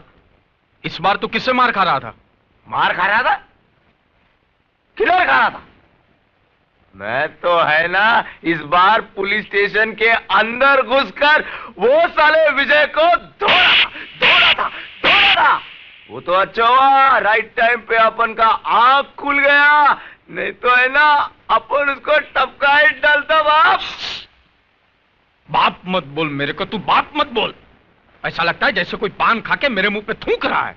इस बार तू किससे मार खा रहा था? मार खा रहा था? किधर खा रहा था? मैं तो है ना इस बार पुलिस स्टेशन के अंदर घुसकर वो साले विजय को धोड़ा था। वो तो अच्छा हुआ राइट टाइम पे अपन का आंख खुल गया, नहीं तो है ना अपन उसको टपका ही डालता बाप। बाप मत बोल मेरे को, तू बाप मत बोल। ऐसा लगता है जैसे कोई पान खा के मेरे मुंह पे थूक रहा है।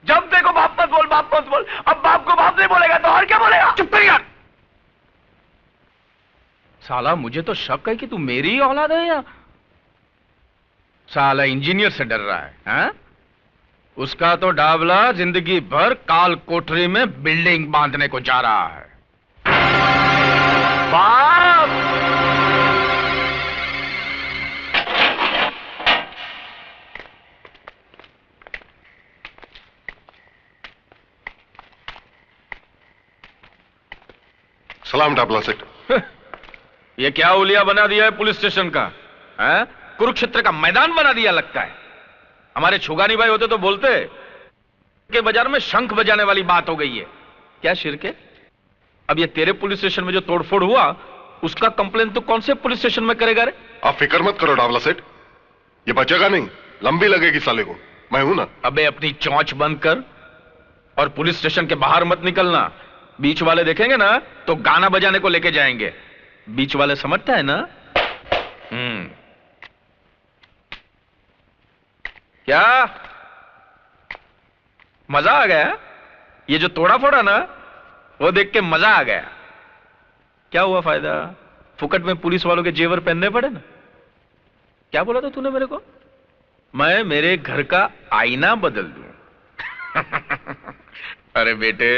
जब देखो बाप मत बोल, बाप मत बोल। अब बाप को बाप नहीं बोलेगा तो और क्या बोलेगा? चुप कर यार। साला मुझे तो शक है कि तू मेरी ही औलाद है या साला इंजीनियर से डर रहा है, हाँ? उसका तो डाबला जिंदगी भर काल कोठरी में बिल्डिंग बांधने को जा रहा है। बाप! सलाम डाबला सेठ। ये क्या उलिया बना दिया है पुलिस स्टेशन का, है? कुरुक्षेत्र का मैदान बना दिया लगता है। हमारे छुगानी भाई होते तो बोलते के बाजार में शंख बजाने वाली बात हो गई है। क्या शिरके, अब ये तेरे पुलिस स्टेशन में जो तोड़फोड़ हुआ उसका कंप्लेन तो कौन से पुलिस स्टेशन में करेगा रे? आप फिक्र मत करो डाबला सेठ, ये बचेगा नहीं, लंबी लगेगी साले को, मैं हूं ना। अबे अपनी चौंच बंद कर और पुलिस स्टेशन के बाहर मत निकलना। बीच वाले देखेंगे ना तो गाना बजाने को लेके जाएंगे। बीच वाले समझता है ना? क्या मजा आ गया? ये जो तोड़ा फोड़ा ना वो देख के मजा आ गया। क्या हुआ फायदा? फुकट में पुलिस वालों के जेवर पहनने पड़े ना। क्या बोला था तूने मेरे को? मैं मेरे घर का आईना बदल दूं? अरे बेटे,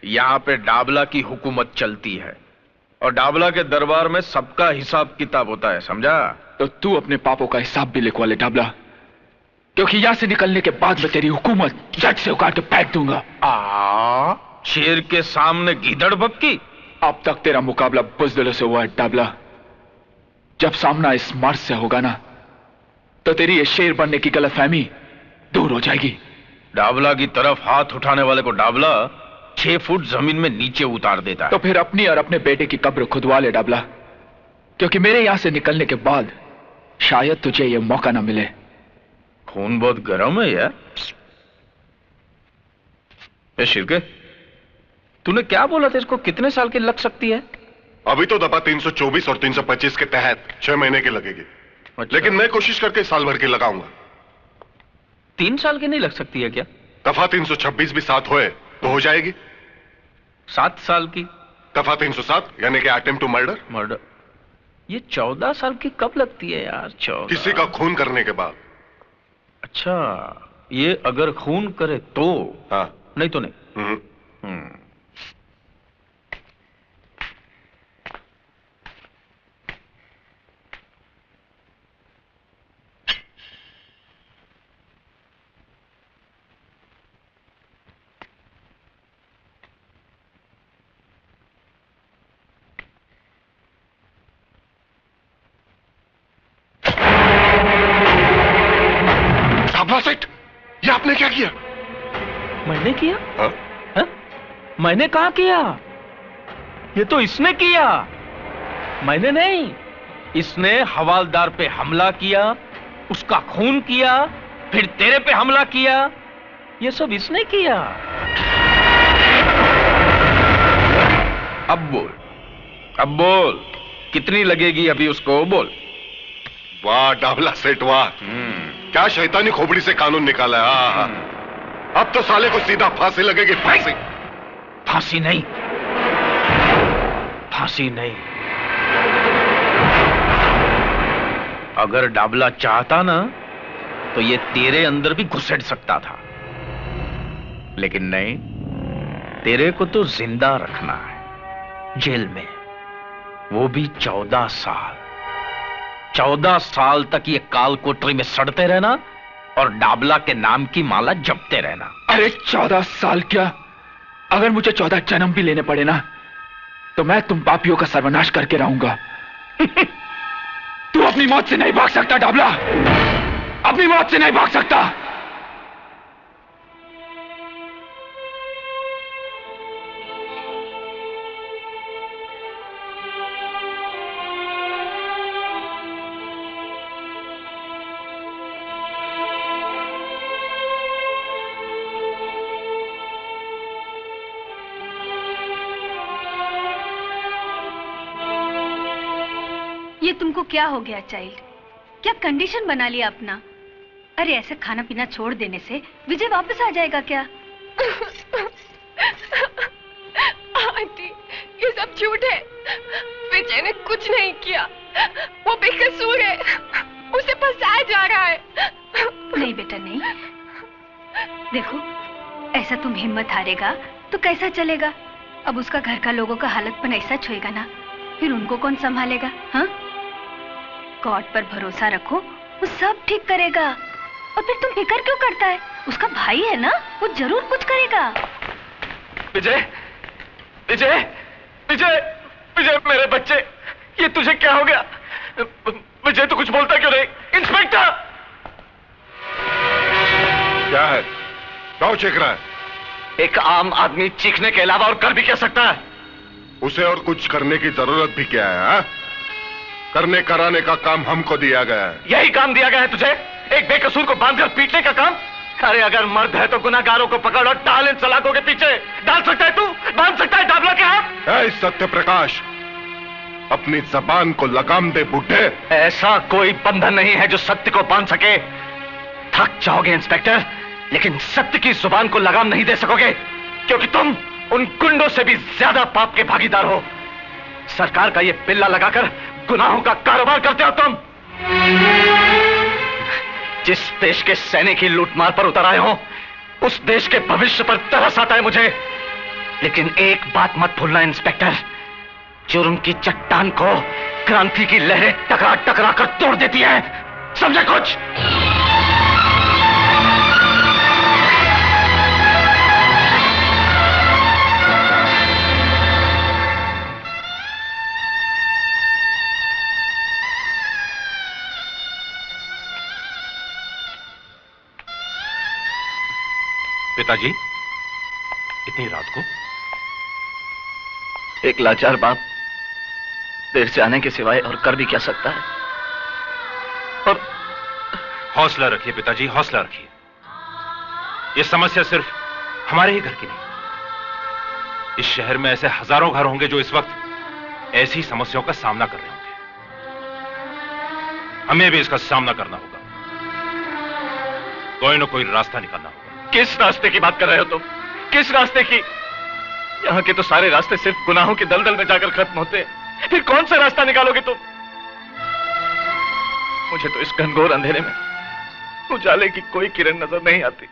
यहां पे डाबला की हुकूमत चलती है और डाबला के दरबार में सबका हिसाब किताब होता है, समझा? तो तू अपने पापों का हिसाब भी लिखवा ले डाबला, क्योंकि यहां से निकलने के बाद मैं तेरी हुकूमत जट से उखाड़ के फेंक दूंगा। शेर के सामने गीदड़ बक्की। अब तक तेरा मुकाबला बुज़दिलों से हुआ है डाबला, जब सामना इस मर्द से होगा ना तो तेरी ये शेर बनने की गलतफहमी दूर हो जाएगी। डाबला की तरफ हाथ उठाने वाले को डाबला 6 फुट जमीन में नीचे उतार देता है। तो फिर अपनी और अपने बेटे की कब्र खुदवा ले डाबला, क्योंकि मेरे यहां से निकलने के बाद शायद तुझे यह मौका ना मिले। खून बहुत गर्म है यार। ए शिरके, तूने क्या बोला था? इसको कितने साल की लग सकती है? अभी तो दफा 324 और 325 के तहत 6 महीने की लगेगी। अच्छा। लेकिन मैं कोशिश करके साल भर की लगाऊंगा। 3 साल की नहीं लग सकती है क्या? दफा 326 भी 7 होए तो हो जाएगी। 7 साल की? दफा 307 यानी कि अटेम्प्ट टू मर्डर। मर्डर? ये 14 साल की कब लगती है यार? 14? किसी का खून करने के बाद। अच्छा, ये अगर खून करे तो? हाँ। नहीं तो नहीं। सेठ, ये आपने क्या किया? मैंने किया? हाँ? हा? मैंने कहा किया? ये तो इसने किया, मैंने नहीं। इसने हवालदार पे हमला किया, उसका खून किया, फिर तेरे पे हमला किया। ये सब इसने किया। अब बोल कितनी लगेगी अभी उसको? बोल। वाह डाबला सेठ वाह, क्या शैतानी खोपड़ी से कानून निकाला है। अब तो साले को सीधा फांसी लगेगी। फांसी? फांसी नहीं, फांसी नहीं। अगर डाबला चाहता ना तो ये तेरे अंदर भी घुसेड़ सकता था, लेकिन नहीं, तेरे को तो जिंदा रखना है जेल में, वो भी 14 साल। 14 साल तक ये काल कोठरी में सड़ते रहना और डाबला के नाम की माला जपते रहना। अरे 14 साल क्या, अगर मुझे 14 जन्म भी लेने पड़े ना तो मैं तुम पापियों का सर्वनाश करके रहूंगा। तू अपनी मौत से नहीं भाग सकता डाबला, अपनी मौत से नहीं भाग सकता। ये तुमको क्या हो गया चाइल्ड? क्या कंडीशन बना लिया अपना? अरे ऐसे खाना पीना छोड़ देने से विजय वापस आ जाएगा क्या? आंटी, ये सब झूठ है। विजय ने कुछ नहीं किया, वो बेकसूर है, उसे फंसाया जा रहा है। नहीं बेटा नहीं, देखो ऐसा तुम हिम्मत हारेगा तो कैसा चलेगा? अब उसका घर का लोगों का हालतपन ऐसा छुएगा ना, फिर उनको कौन संभालेगा? हाँ, गॉड पर भरोसा रखो, वो सब ठीक करेगा। और फिर तुम फिक्र क्यों करता है? उसका भाई है ना, वो जरूर कुछ करेगा। विजय, विजय, विजय, विजय, मेरे बच्चे, ये तुझे क्या हो गया? विजय तू कुछ बोलता क्यों नहीं? इंस्पेक्टर! क्या है? क्यों चीख रहा है? एक आम आदमी चीखने के अलावा और कर भी क्या सकता है? उसे और कुछ करने की जरूरत भी क्या है? हा? करने कराने का काम हमको दिया गया है। यही काम दिया गया है तुझे? एक बेकसूर को बांधकर पीटने का काम? अरे अगर मर्द है तो गुनाहगारों को पकड़ और डाल इन सलाखों के पीछे। डाल सकता है तू? बांध सकता है डाबला के हाथ? सत्य प्रकाश, अपनी जबान को लगाम दे बुड्ढे। ऐसा कोई बंधन नहीं है जो सत्य को बांध सके। थक जाओगे इंस्पेक्टर, लेकिन सत्य की जुबान को लगाम नहीं दे सकोगे, क्योंकि तुम उन गुंडों से भी ज्यादा पाप के भागीदार हो। सरकार का ये पिल्ला लगाकर गुनाहों का कारोबार करते हो तुम। जिस देश के सैनिक की लूटमार पर उतर आए हो, उस देश के भविष्य पर तरस आता है मुझे। लेकिन एक बात मत भूलना इंस्पेक्टर, जुर्म की चट्टान को क्रांति की लहरें टकरा टकरा कर तोड़ देती है। समझे कुछ? पिताजी, इतनी रात को? एक लाचार बाप देर से आने के सिवाय और कर भी क्या सकता है? और हौसला रखिए पिताजी, हौसला रखिए। यह समस्या सिर्फ हमारे ही घर की नहीं, इस शहर में ऐसे हजारों घर होंगे जो इस वक्त ऐसी समस्याओं का सामना कर रहे होंगे। हमें भी इसका सामना करना होगा, कोई ना कोई रास्ता निकालना होगा। किस रास्ते की बात कर रहे हो तुम? किस रास्ते की? यहाँ के तो सारे रास्ते सिर्फ गुनाहों की दलदल में जाकर खत्म होते हैं। फिर कौन सा रास्ता निकालोगे तुम? मुझे तो इस घनघोर अंधेरे में उजाले की कोई किरण नजर नहीं आती।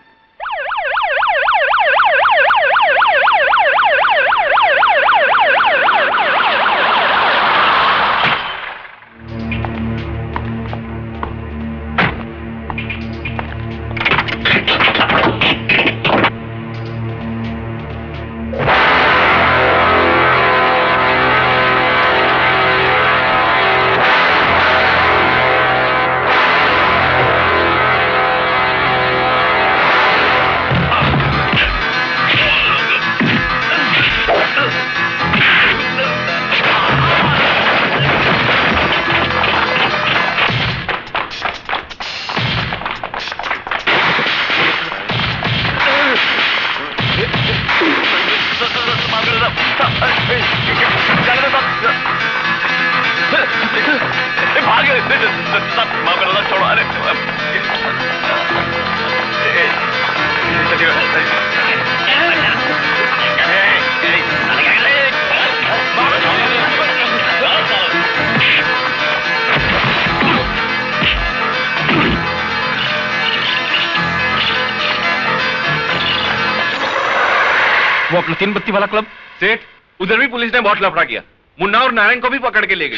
वो अपना 3 बत्ती वाला क्लब सेठ, उधर भी पुलिस ने बहुत लफड़ा किया। मुन्ना और नारायण को भी पकड़ के ले गई।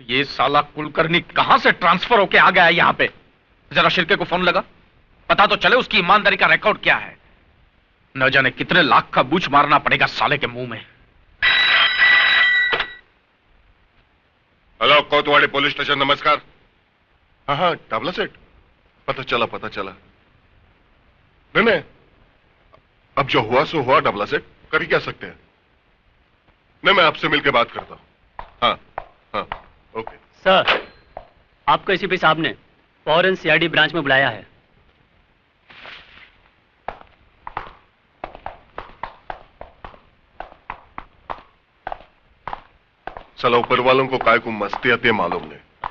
ये साला कुलकर्णी कहां से ट्रांसफर होके आ गया है यहां पे? जरा शिर्के को फोन लगा, पता तो चले उसकी ईमानदारी का रिकॉर्ड क्या है। न जाने कितने लाख का बूझ मारना पड़ेगा साले के मुंह में। हेलो, कोतवाली पुलिस स्टेशन, नमस्कार। हाँ हाँ, डाबला सेठ, पता चला। नहीं, अब जो हुआ सो हुआ डाबला सेठ, कर ही क्या सकते हैं। नहीं, मैं आपसे मिलकर बात करता हूं। हाँ, ओके। सर, आपको एसीपी साहब ने फौरन सीआईडी ब्रांच में बुलाया है। साला ऊपर वालों को काय को मस्ती आती है मालूम नहीं।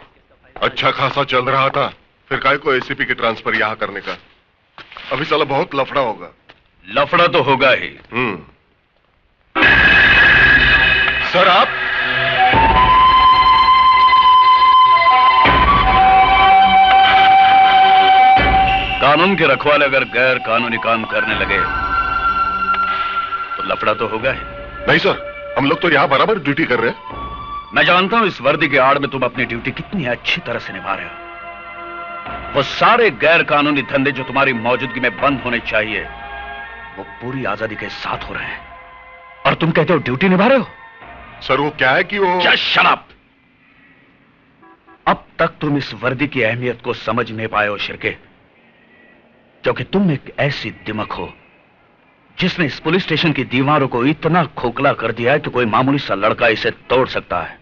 अच्छा खासा चल रहा था, फिर काय को एसीपी के ट्रांसफर यहां करने का। अभी साला बहुत लफड़ा होगा। लफड़ा तो होगा ही। सर आप कानून के रखवाले अगर गैर कानूनी काम करने लगे तो लफड़ा तो होगा ही। नहीं सर, हम लोग तो यहाँ बराबर ड्यूटी कर रहे हैं। मैं जानता हूं इस वर्दी के आड़ में तुम अपनी ड्यूटी कितनी अच्छी तरह से निभा रहे हो। वो सारे गैर कानूनी धंधे जो तुम्हारी मौजूदगी में बंद होने चाहिए वो पूरी आजादी के साथ हो रहे हैं, और तुम कहते हो ड्यूटी निभा रहे हो। सर वो क्या है कि वो क्या शराब। अब तक तुम इस वर्दी की अहमियत को समझ नहीं पाए हो शिरके, क्योंकि तुम एक ऐसी दिमक हो जिसने इस पुलिस स्टेशन की दीवारों को इतना खोखला कर दिया है कि कोई मामूली सा लड़का इसे तोड़ सकता है।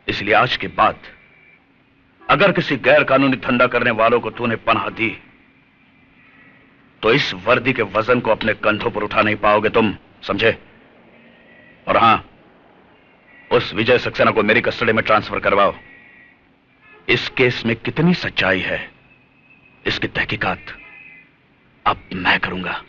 इसलिए आज के बाद अगर किसी गैर कानूनी धंधा करने वालों को तूने पनाह दी तो इस वर्दी के वजन को अपने कंधों पर उठा नहीं पाओगे तुम, समझे। और हां, उस विजय सक्सेना को मेरी कस्टडी में ट्रांसफर करवाओ। इस केस में कितनी सच्चाई है इसकी तहकीकात अब मैं करूंगा।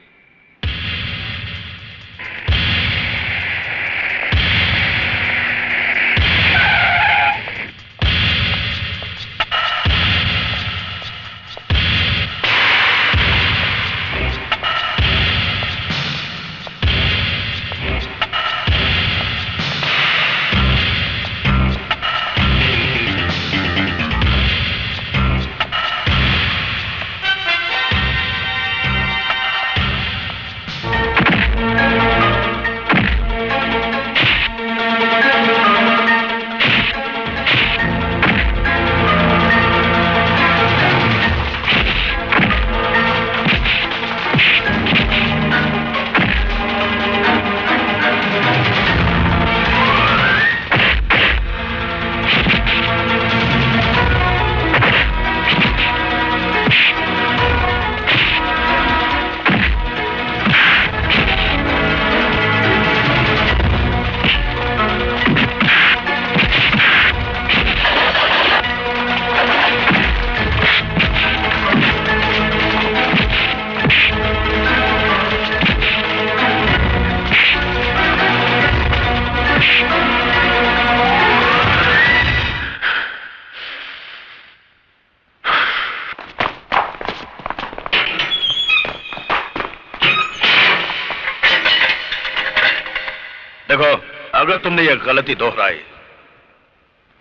अगर तुमने यह गलती दोहराई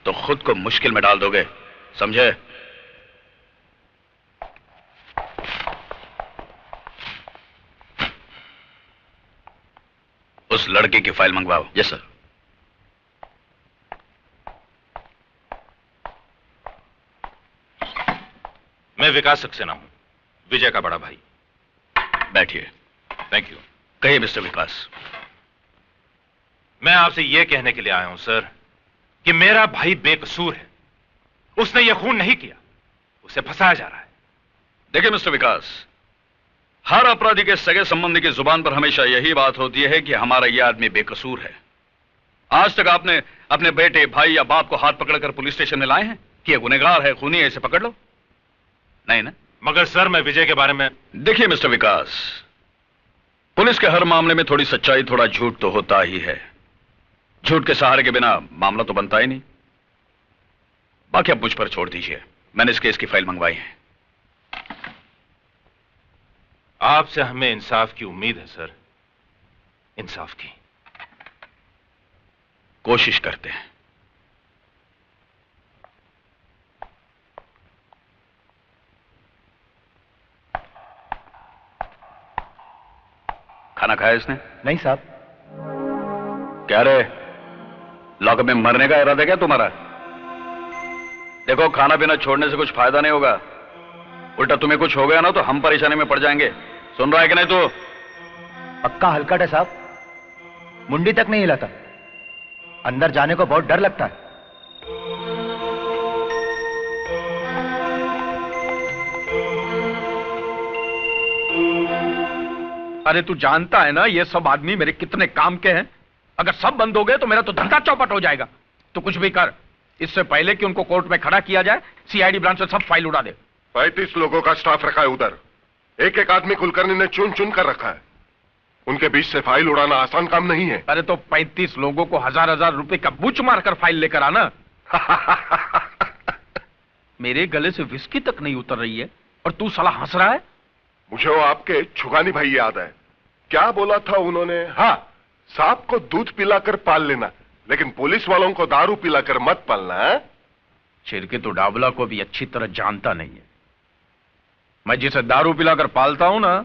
तो खुद को मुश्किल में डाल दोगे, समझे। उस लड़के की फाइल मंगवाओ। Yes sir. मैं विकास सक्सेना हूं, विजय का बड़ा भाई। बैठिए। Thank you. कहिए मिस्टर विकास। मैं आपसे यह कहने के लिए आया हूं सर कि मेरा भाई बेकसूर है। उसने यह खून नहीं किया, उसे फंसाया जा रहा है। देखिए मिस्टर विकास, हर अपराधी के सगे संबंधी की जुबान पर हमेशा यही बात होती है कि हमारा यह आदमी बेकसूर है। आज तक आपने अपने बेटे, भाई या बाप को हाथ पकड़कर पुलिस स्टेशन में लाए हैं कि यह गुनहगार है, खूनी है, इसे पकड़ लो? नहीं ना। मगर सर मैं विजय के बारे में। देखिए मिस्टर विकास, पुलिस के हर मामले में थोड़ी सच्चाई, थोड़ा झूठ तो होता ही है। झूठ के सहारे के बिना मामला तो बनता ही नहीं। बाकी आप मुझ पर छोड़ दीजिए, मैंने इस केस की फाइल मंगवाई है। आपसे हमें इंसाफ की उम्मीद है सर, इंसाफ की। कोशिश करते हैं। खाना खाया इसने? नहीं साहब। क्या रे, लॉकअप में मरने का इरादा क्या तुम्हारा? देखो, खाना पीना छोड़ने से कुछ फायदा नहीं होगा, उल्टा तुम्हें कुछ हो गया ना तो हम परेशानी में पड़ जाएंगे। सुन रहा है कि नहीं तू? पक्का हलकट है साहब, मुंडी तक नहीं हिलाता। अंदर जाने को बहुत डर लगता है। अरे तू जानता है ना ये सब आदमी मेरे कितने काम के हैं। अगर सब बंद हो गए तो मेरा तो धंधा चौपट हो जाएगा। तो कुछ भी कर, इससे पहले कि उनको कोर्ट में खड़ा किया जाए, सीआईडी ब्रांच से सब फाइल उड़ा दे। 35 लोगों का स्टाफ रखा है उधर, एक एक आदमी कुलकर्णी ने चुन चुन कर रखा है। उनके बीच से फाइल उड़ाना आसान काम नहीं है। अरे तो 35 लोगों को हजार रुपए का बुच मारकर फाइल लेकर आना। मेरे गले से विस्की तक नहीं उतर रही है और तू साला हंस रहा है। मुझे वो आपके छुगानी भाई याद है, क्या बोला था उन्होंने? हाँ, सांप को दूध पिलाकर पाल लेना, लेकिन पुलिस वालों को दारू पिलाकर मत पालना। छिरके तो डाबला को भी अच्छी तरह जानता नहीं है। मैं जिसे दारू पिलाकर पालता हूं ना,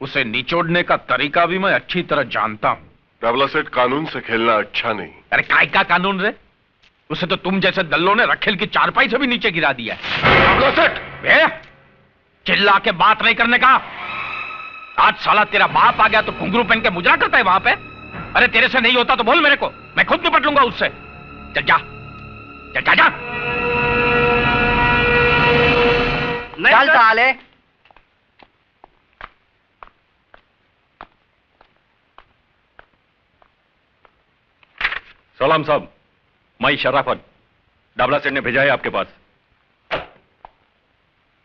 उसे निचोड़ने का तरीका भी मैं अच्छी तरह जानता हूं। डाबला सेठ, कानून से खेलना अच्छा नहीं। अरे काय का कानून रे? उसे तो तुम जैसे दल्लों ने रखेल की चारपाई से भी नीचे गिरा दिया है। डाबला सेठ, चिल्ला के बात नहीं करने का। आज साला तेरा बाप आ गया तो घुंघरू पहन के मुजरा करता है वहां पे। अरे तेरे से नहीं होता तो बोल मेरे को, मैं खुद निपट लूंगा उससे। चल जा, चल जा, जा। चल साले। सलाम साहब, मैं शराफत, डाबला सेठ ने भेजा है आपके पास।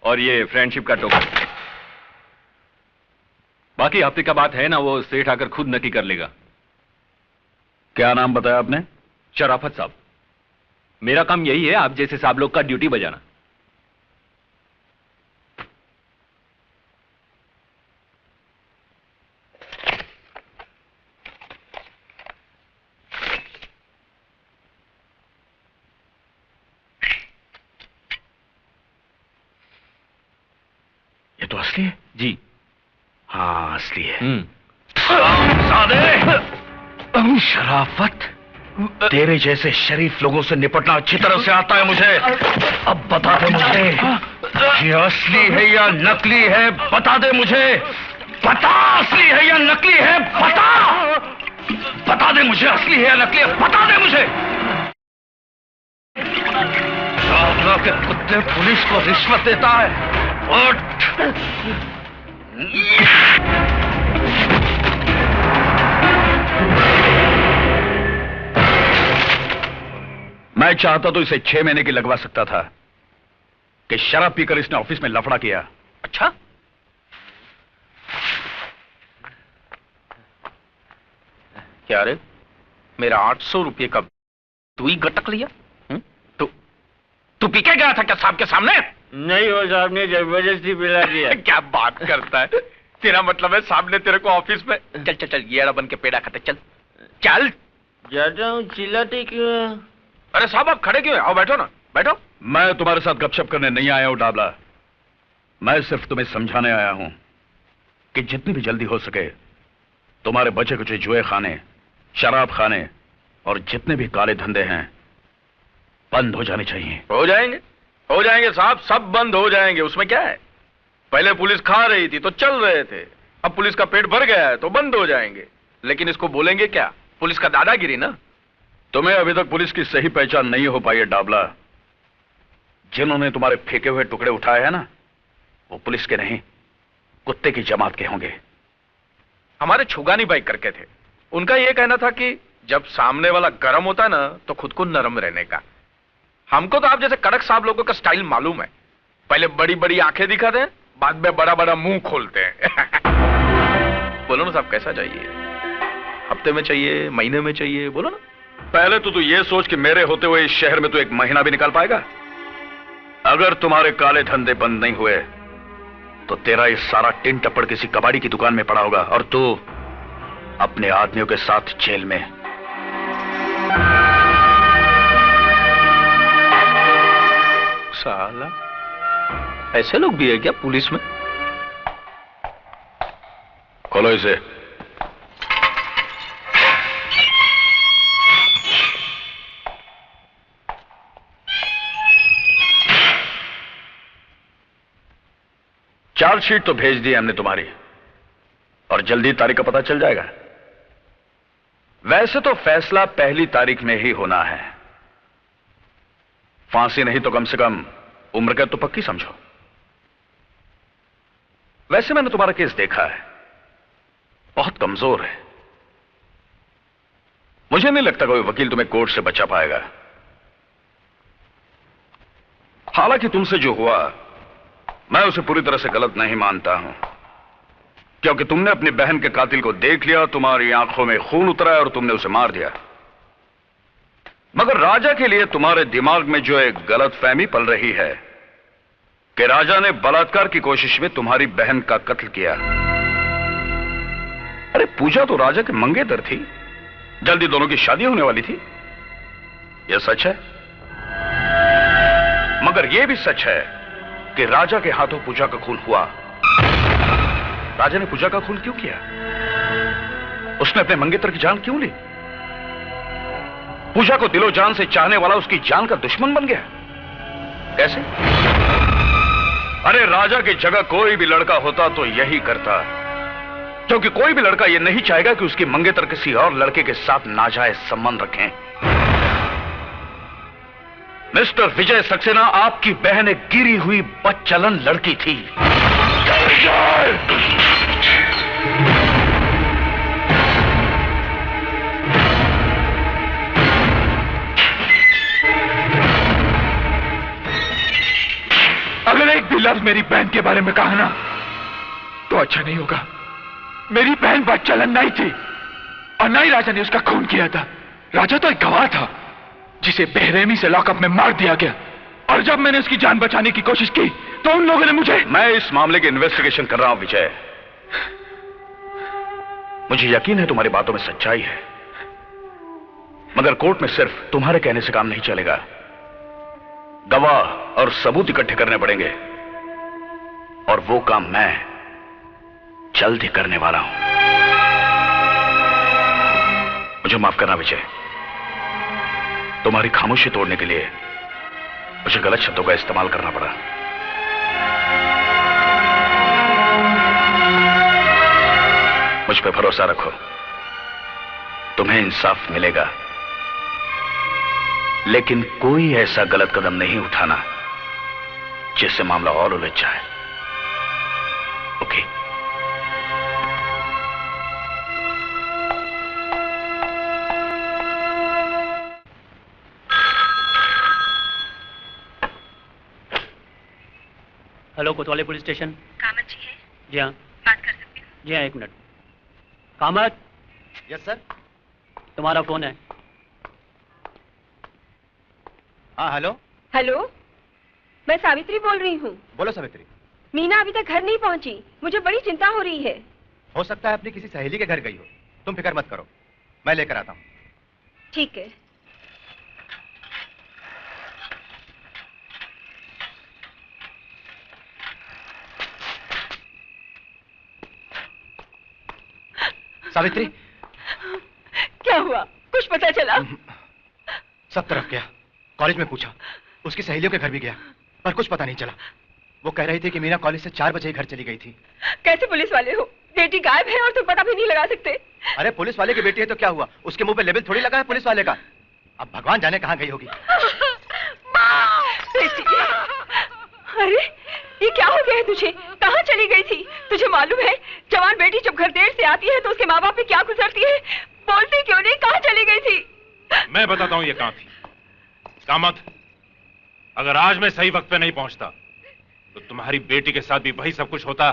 और ये फ्रेंडशिप का टोकन। बाकी हफ्ते का बात है ना, वो सेठ आकर खुद नक्की कर लेगा। क्या नाम बताया आपने? शराफत साहब। मेरा काम यही है, आप जैसे साहब लोग का ड्यूटी बजाना। ये तो असली है जी। हाँ, असली है। शराफत, तेरे जैसे शरीफ लोगों से निपटना अच्छी तरह से आता है मुझे। अब बता दे मुझे, ये असली है या नकली है? बता दे मुझे, बता, असली है या नकली है? बता दे मुझे, असली है या नकली है? बता दे मुझे। डाबला के कुत्ते पुलिस को रिश्वत देता है। उठ। मैं चाहता तो इसे 6 महीने की लगवा सकता था कि शराब पीकर इसने ऑफिस में लफड़ा किया। अच्छा, क्या रे, मेरा 800 रुपये का तू ही गटक लिया? तू पी के गया था क्या साहब के सामने? नहीं, वो साहब ने जबरदस्ती पिला दिया। क्या बात करता है? तेरा मतलब है साहब ने तेरे को ऑफिस में? चल चल चल, ये बन के पेड़ा खाते, चल चल। जाता हूँ, चिल्लाते क्यों? अरे साहब आप खड़े क्यों हैं? आओ बैठो ना, बैठो। मैं तुम्हारे साथ गपशप करने नहीं आया हूं डाबला, मैं सिर्फ तुम्हें समझाने आया हूं कि जितनी भी जल्दी हो सके तुम्हारे बचे कुचे जुए खाने, शराब खाने और जितने भी काले धंधे हैं बंद हो जाने चाहिए। हो जाएंगे साहब, सब बंद हो जाएंगे, उसमें क्या है? पहले पुलिस खा रही थी तो चल रहे थे, अब पुलिस का पेट भर गया है तो बंद हो जाएंगे। लेकिन इसको बोलेंगे क्या? पुलिस का दादागिरी ना। तुम्हें अभी तक पुलिस की सही पहचान नहीं हो पाई है डाबला। जिन्होंने तुम्हारे फेंके हुए टुकड़े उठाए हैं ना, वो पुलिस के नहीं, कुत्ते की जमात के होंगे। हमारे छुगानी भाई करके थे, उनका यह कहना था कि जब सामने वाला गर्म होता है ना तो खुद को नरम रहने का। हमको तो आप जैसे कड़क साहब लोगों का स्टाइल मालूम है, पहले बड़ी बड़ी आंखें दिखाते हैं, बाद में बड़ा बड़ा मुंह खोलते हैं। बोलो ना साहब, कैसा चाहिए? हफ्ते में चाहिए, महीने में चाहिए? बोलो ना। पहले तो तू ये सोच कि मेरे होते हुए इस शहर में तू एक महीना भी निकाल पाएगा? अगर तुम्हारे काले धंधे बंद नहीं हुए तो तेरा ये सारा टिन टप्पड़ किसी कबाड़ी की दुकान में पड़ा होगा और तू अपने आदमियों के साथ जेल में। साला, ऐसे लोग भी है क्या पुलिस में? खोलो इसे। चार्जशीट तो भेज दी हमने तुम्हारी और जल्दी तारीख का पता चल जाएगा। वैसे तो फैसला पहली तारीख में ही होना है, फांसी नहीं तो कम से कम उम्र कैद तो पक्की समझो। वैसे मैंने तुम्हारा केस देखा है, बहुत कमजोर है। मुझे नहीं लगता कोई वकील तुम्हें कोर्ट से बचा पाएगा। हालांकि तुमसे जो हुआ मैं उसे पूरी तरह से गलत नहीं मानता हूं, क्योंकि तुमने अपनी बहन के कातिल को देख लिया, तुम्हारी आंखों में खून उतरा और तुमने उसे मार दिया। मगर राजा के लिए तुम्हारे दिमाग में जो एक गलतफहमी पल रही है कि राजा ने बलात्कार की कोशिश में तुम्हारी बहन का कत्ल किया। अरे पूजा तो राजा के मंगेतर थी, जल्दी दोनों की शादी होने वाली थी। यह सच है, मगर यह भी सच है कि राजा के हाथों पूजा का खून हुआ। राजा ने पूजा का खून क्यों किया? उसने अपने मंगेतर की जान क्यों ली? पूजा को दिलो जान से चाहने वाला उसकी जान का दुश्मन बन गया। कैसे? अरे राजा की जगह कोई भी लड़का होता तो यही करता, क्योंकि कोई भी लड़का यह नहीं चाहेगा कि उसकी मंगेतर किसी और लड़के के साथ नाजायज संबंध रखें। मिस्टर विजय सक्सेना, आपकी बहन एक गिरी हुई बदचलन लड़की थी। अगर एक भी लफ्ज मेरी बहन के बारे में कहा ना तो अच्छा नहीं होगा। मेरी बहन बदचलन नहीं थी और ना ही राजा ने उसका खून किया था। राजा तो एक गवाह था जिसे बेरहमी से लॉकअप में मार दिया गया, और जब मैंने उसकी जान बचाने की कोशिश की तो उन लोगों ने मुझे। मैं इस मामले की इन्वेस्टिगेशन कर रहा हूं विजय। मुझे यकीन है तुम्हारी बातों में सच्चाई है, मगर कोर्ट में सिर्फ तुम्हारे कहने से काम नहीं चलेगा। गवाह और सबूत इकट्ठे करने पड़ेंगे, और वो काम मैं जल्द ही करने वाला हूं। मुझे माफ करना विजय, तुम्हारी खामोशी तोड़ने के लिए मुझे गलत शब्दों का इस्तेमाल करना पड़ा। मुझ पे भरोसा रखो, तुम्हें इंसाफ मिलेगा, लेकिन कोई ऐसा गलत कदम नहीं उठाना जिससे मामला और उलझ जाए। ओके? हेलो, कोतवाली पुलिस स्टेशन। कामत जी है? जी हाँ। बात कर सकती हूँ? जी हाँ, एक मिनट। कामत। Yes sir. तुम्हारा फोन है। हाँ हेलो। हेलो, मैं सावित्री बोल रही हूँ। बोलो सावित्री। मीना अभी तक घर नहीं पहुँची, मुझे बड़ी चिंता हो रही है। हो सकता है अपनी किसी सहेली के घर गई हो, तुम फिक्र मत करो, मैं लेकर आता हूँ। ठीक है। सावित्री, क्या हुआ? कुछ पता चला? सब तरफ गया, कॉलेज में पूछा, उसकी सहेलियों के घर भी गया, पर कुछ पता नहीं चला। वो कह रही थी कि मीना कॉलेज से 4 बजे ही घर चली गई थी। कैसे पुलिस वाले हो? बेटी गायब है और तुम पता भी नहीं लगा सकते? अरे पुलिस वाले की बेटी है तो क्या हुआ, उसके मुंह पे लेबल थोड़ी लगा है पुलिस वाले का। अब भगवान जाने कहाँ गई होगी। बेटी, अरे ये क्या हो गया है तुझे? कहाँ चली गई थी? तुझे मालूम है जवान बेटी जब घर देर से आती है तो उसके माँ बाप पे क्या गुजरती है? बोलती क्यों नहीं? कहाँ चली गई थी? मैं बताता हूँ ये कहाँ थी। कामत, अगर आज मैं सही वक्त पे नहीं पहुंचता तो तुम्हारी बेटी के साथ भी वही सब कुछ होता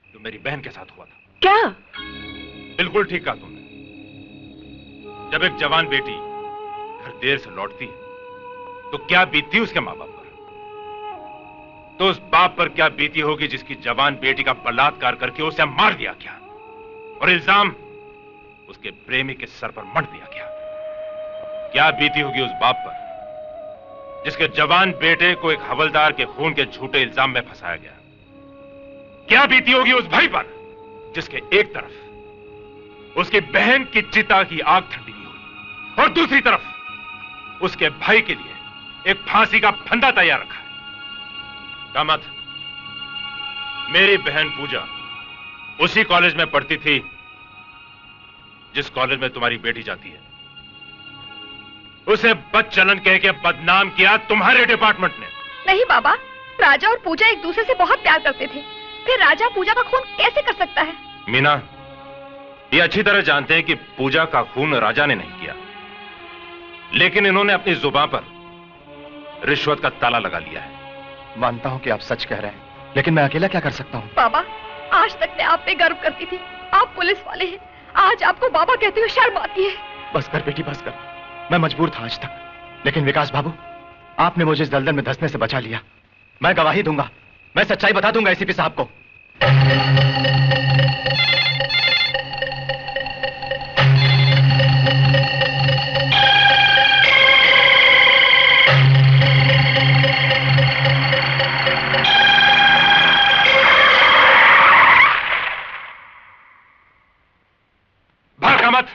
जो मेरी बहन के साथ हुआ था। क्या? बिल्कुल ठीक कहा तुमने। जब एक जवान बेटी घर देर से लौटती है तो क्या बीतती उसके माँ बाप पर, तो उस बाप पर क्या बीती होगी जिसकी जवान बेटी का बलात्कार करके उसे मार दिया गया और इल्जाम उसके प्रेमी के सर पर मढ़ दिया गया। क्या बीती होगी उस बाप पर जिसके जवान बेटे को एक हवलदार के खून के झूठे इल्जाम में फंसाया गया। क्या बीती होगी उस भाई पर जिसके एक तरफ उसकी बहन की चिता की आग ठंडी हुई और दूसरी तरफ उसके भाई के लिए एक फांसी का फंदा तैयार रखा है। कामत, मेरी बहन पूजा उसी कॉलेज में पढ़ती थी जिस कॉलेज में तुम्हारी बेटी जाती है। उसे बदचलन कह के बदनाम किया तुम्हारे डिपार्टमेंट ने। नहीं बाबा, राजा और पूजा एक दूसरे से बहुत प्यार करते थे, फिर राजा पूजा का खून कैसे कर सकता है? मीना, ये अच्छी तरह जानते हैं कि पूजा का खून राजा ने नहीं किया, लेकिन इन्होंने अपनी जुबान पर रिश्वत का ताला लगा लिया है। मानता हूं कि आप सच कह रहे हैं, लेकिन मैं अकेला क्या कर सकता हूं? बाबा, आज तक मैं आप पे गर्व करती थी। आप पुलिस वाले हैं, आज आपको बाबा कहते हुए शर्म आती है। बस कर बेटी, बस कर। मैं मजबूर था आज तक, लेकिन विकास बाबू, आपने मुझे इस दलदल में धंसने से बचा लिया। मैं गवाही दूंगा, मैं सच्चाई बता दूंगा एसीपी साहब को। भागा मत।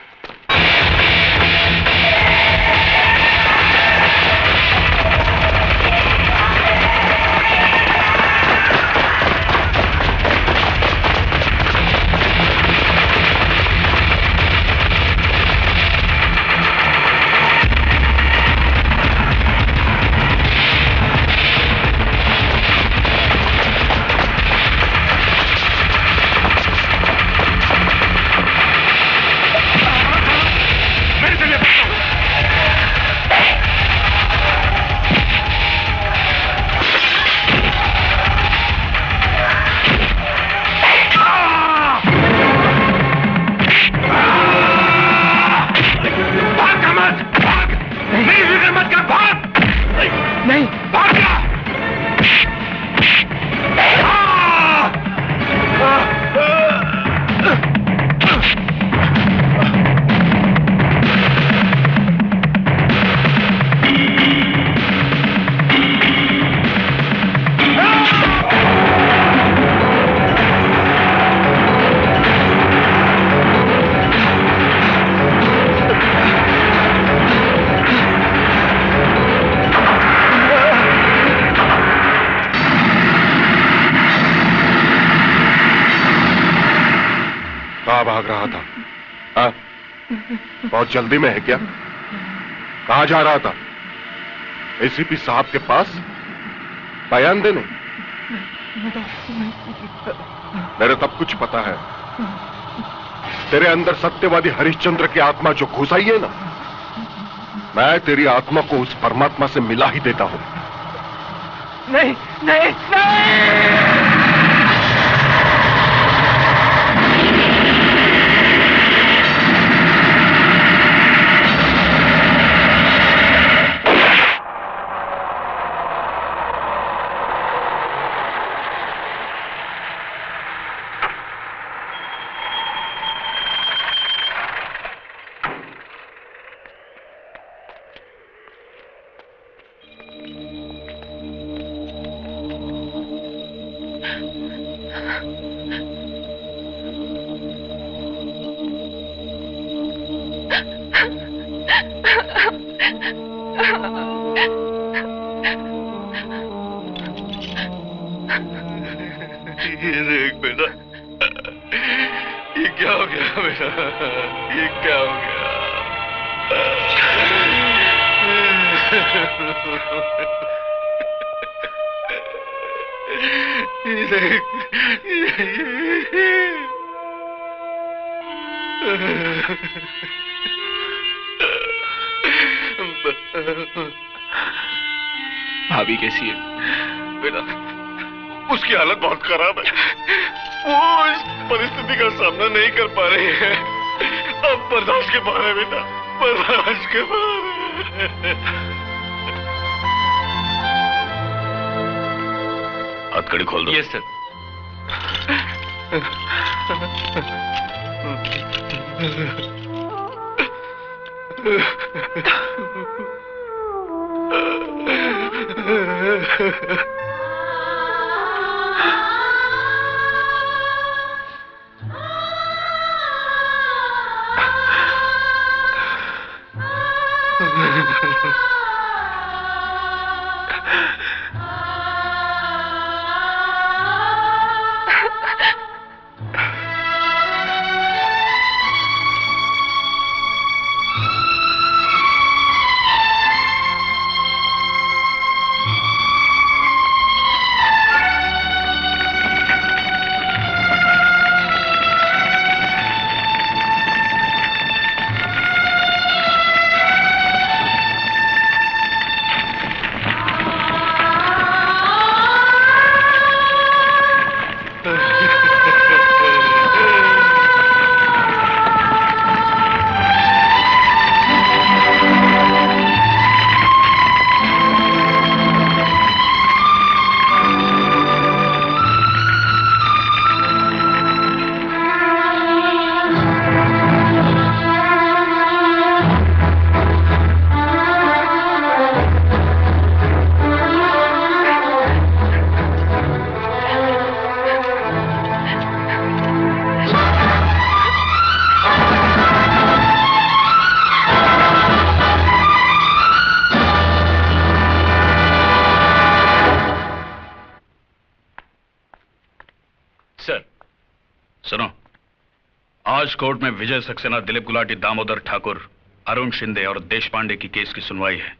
भाग रहा था? हाँ? बहुत जल्दी में है क्या? कहां जा रहा था? एसीपी साहब के पास बयान देने? मेरे सब कुछ पता है। तेरे अंदर सत्यवादी हरिश्चंद्र की आत्मा जो घुस आई है ना, मैं तेरी आत्मा को उस परमात्मा से मिला ही देता हूं। नहीं नहीं नहीं। भाभी कैसी है? बेटा, उसकी हालत बहुत खराब है। वो इस परिस्थिति का सामना नहीं कर पा रही है। अब बर्दाश्त के बाहर है बेटा, बर्दाश्त के बाहर है। हथकड़ी खोल दो। Yes sir. सर। सुनो, आज कोर्ट में विजय सक्सेना, दिलीप गुलाटी, दामोदर ठाकुर, अरुण शिंदे और देश पांडे की केस की सुनवाई है।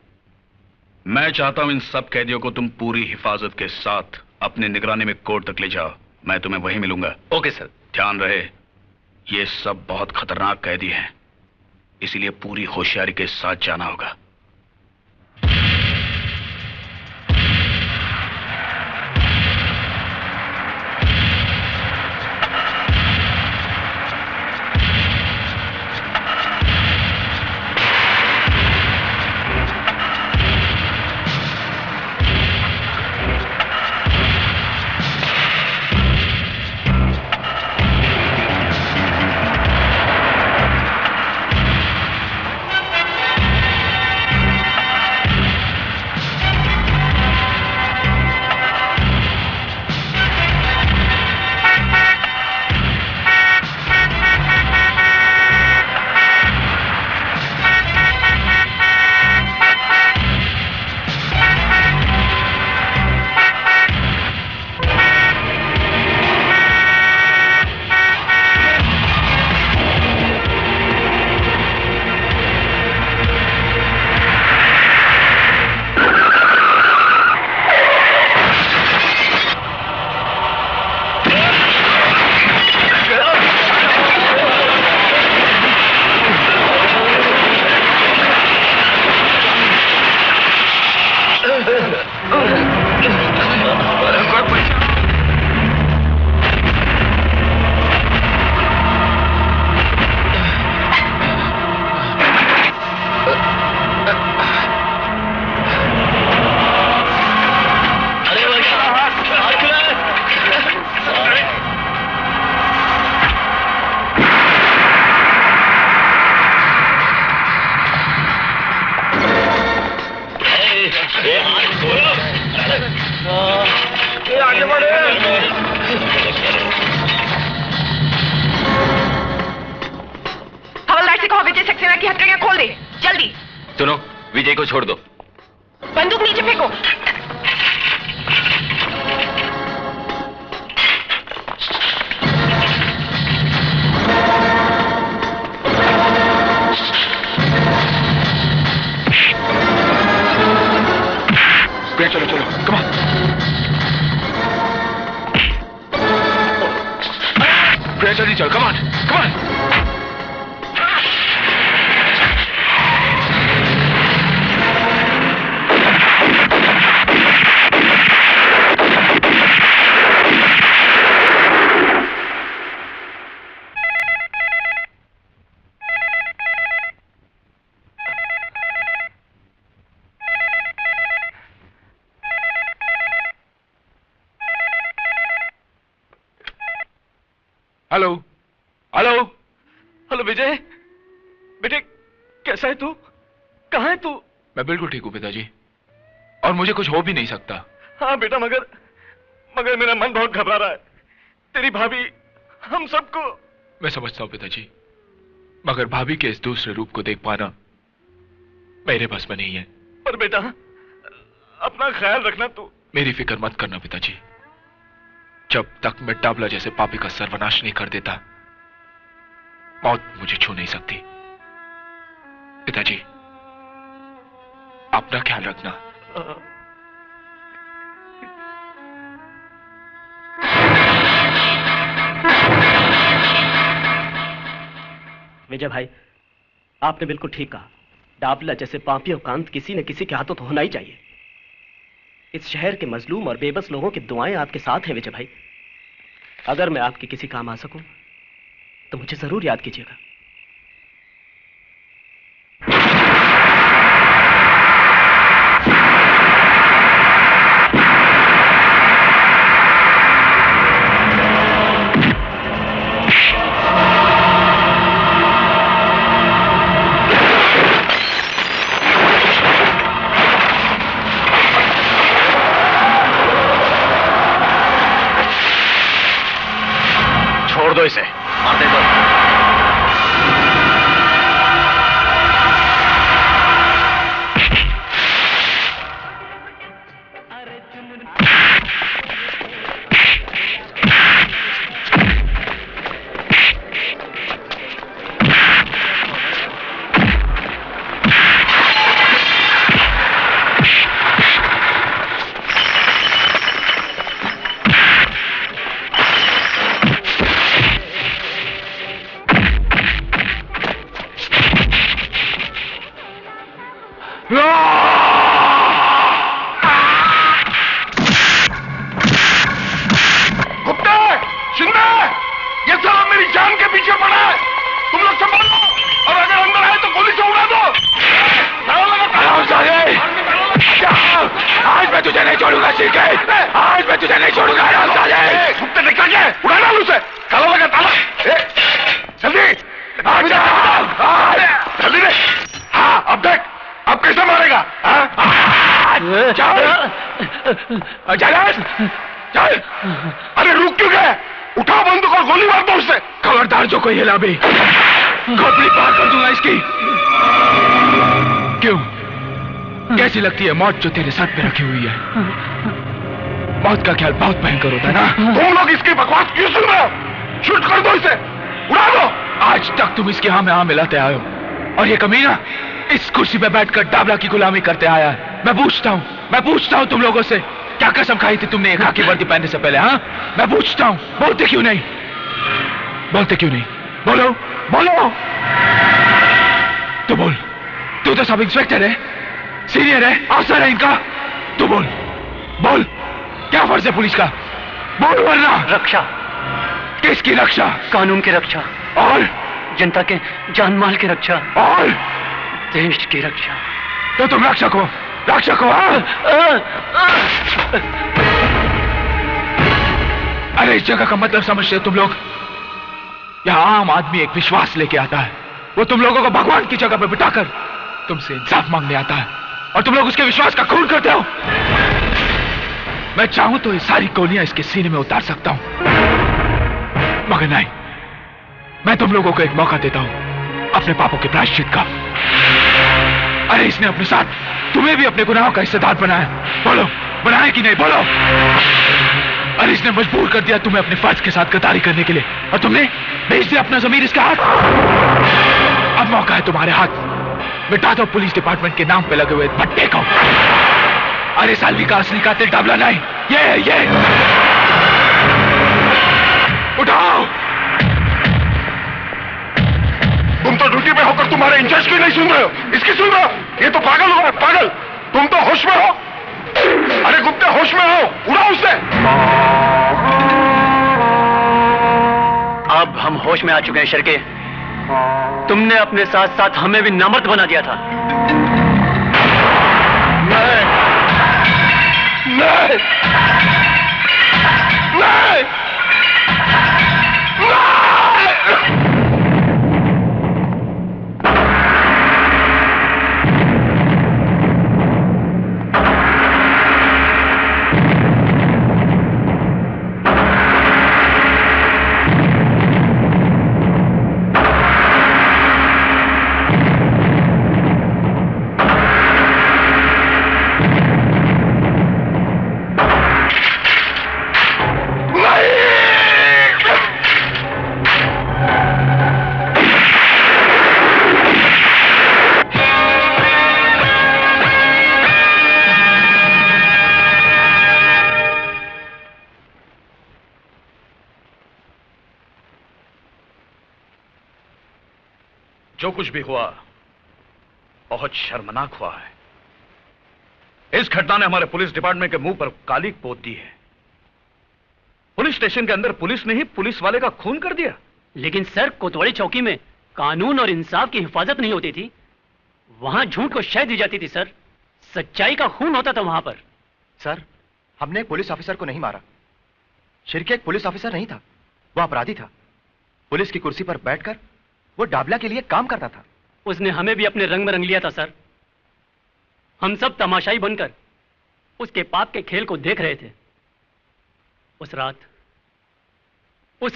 मैं चाहता हूं इन सब कैदियों को तुम पूरी हिफाजत के साथ अपनी निगरानी में कोर्ट तक ले जाओ। मैं तुम्हें वहीं मिलूंगा। Okay sir. ध्यान रहे, ये सब बहुत खतरनाक कैदी हैं, इसीलिए पूरी होशियारी के साथ जाना होगा। हवलदार से कहो विजय सक्सेना की हथकड़ियां खोल दे, जल्दी। सुनो, विजय को छोड़ दो। बंदूक नीचे फेंको। चलो चलो, कम ऑन। प्रिया जल्दी चल, come on, come on. Hello hello hello Vijay, बेटे कैसा है तू? कहाँ है तू? मैं बिल्कुल ठीक हूँ पिताजी, और मुझे कुछ हो भी नहीं सकता। हाँ बेटा, मगर मेरा मन बहुत घबरा रहा है। तेरी भाभी हम सबको। मैं समझता हूँ पिताजी, मगर भाभी के इस दूसरे रूप को देख पाना मेरे बस में नहीं है। पर बेटा अपना ख्याल रखना तू। मेरी फिक्र मत करना पिताजी, जब तक मैं डाबला जैसे पापी का सर्वनाश नहीं कर देता, मौत मुझे छू नहीं सकती। पिताजी अपना ख्याल रखना। विजय भाई, आपने बिल्कुल ठीक कहा। डाबला जैसे पापियों का अंत किसी न किसी के हाथों तो होना ही चाहिए। इस शहर के मजलूम और बेबस लोगों की दुआएं आपके साथ हैं विजय भाई। अगर मैं आपके किसी काम आ सकूं तो मुझे जरूर याद कीजिएगा। छोड़ दो इसे, मार दे दो। नहीं छोड़ूंगा सिरके, आज मैं तुझे नहीं छोड़ूंगा। कुत्ते निकल गए, उड़ा डाल उसे, ताला लगा ताला। जल्दी जल्दी दे। हाँ अब देख, अब कैसे मारेगा? चल, अरे रुक क्यों गए? उठा बंदूक और गोली मार दो उससे। खबरदार जो कोई हिला भी, खोपड़ी पार कर दूंगा इसकी। क्यों, कैसी लगती है मौत जो तेरे सर पे रखी हुई है? मौत का ख्याल बहुत भयंकर होता है ना? तुम लोग इसकी बकवास क्यों सुन रहे हो? शूट कर दो इसे, उड़ा दो। आज तक तुम इसके हाँ में हाँ मिलाते आए हो, और ये कमीना इस कुर्सी पे बैठकर डाबला की गुलामी करते आया है। मैं पूछता हूँ तुम लोगों से, क्या कसम खाई थी तुमने एक खाकी वर्दी पहनने से पहले? हाँ, मैं पूछता हूँ, बोलते क्यों नहीं? बोलो बोलो। तू बोल, तू तो सब इंस्पेक्टर है, सीनियर है, अफसर है इनका। तू बोल, क्या फर्ज है पुलिस का? बोल वरना। रक्षा। किसकी रक्षा? कानून की रक्षा। और जनता के जान माल की रक्षा। और देश की रक्षा। तो तुम रक्षक हो? अरे इस जगह का मतलब समझते हो तुम लोग? यहाँ आम आदमी एक विश्वास लेके आता है, वो तुम लोगों को भगवान की जगह पर बिठाकर तुमसे इंसाफ मांगने आता है, और तुम लोग उसके विश्वास का खून करते हो। मैं चाहूं तो ये सारी गोलियां इसके सीने में उतार सकता हूं, मगर नहीं, मैं तुम लोगों को एक मौका देता हूं अपने पापों के प्रायश्चित का। अरे इसने अपने साथ तुम्हें भी अपने गुनाहों का हिस्सेदार बनाया। बोलो, बनाया कि नहीं? बोलो। अरे इसने मजबूर कर दिया तुम्हें अपने फर्ज के साथ गद्दारी करने के लिए, और तुमने भेज दिया अपना ज़मीर इसका हाथ। अब मौका है तुम्हारे हाथ, मिटा दो पुलिस डिपार्टमेंट के नाम पे लगे हुए भट्टे को। अरे सालवी का असली कातिल डाबला नहीं, ये उठाओ। तुम तो ड्यूटी पे होकर तुम्हारे इंचार्ज की नहीं सुन रहे हो, इसकी सुन रहे हो? ये तो पागल हो, पागल। तुम तो होश में हो। अरे गुप्ते होश में हो, उड़ाओ उससे। अब हम होश में आ चुके हैं शिरके। तुमने अपने साथ साथ हमें भी नामर्द बना दिया था। नहीं। जो कुछ भी हुआ बहुत शर्मनाक हुआ है। इस घटना ने हमारे पुलिस डिपार्टमेंट के मुंह पर काली पोत दी है। पुलिस स्टेशन के अंदर पुलिस ने ही पुलिस वाले का खून कर दिया। लेकिन सर, कोतवाली चौकी में कानून और इंसाफ की हिफाजत नहीं होती थी, वहां झूठ को शह दी जाती थी सर। सच्चाई का खून होता था वहां पर। सर, हमने एक पुलिस ऑफिसर को नहीं मारा। शिरके एक पुलिस ऑफिसर नहीं था, वो अपराधी था। पुलिस की कुर्सी पर बैठकर वो डाबला के लिए काम करता था। उसने हमें भी अपने रंग में रंग लिया था सर। हम सब तमाशाई बनकर उसके पाप के खेल को देख रहे थे। उस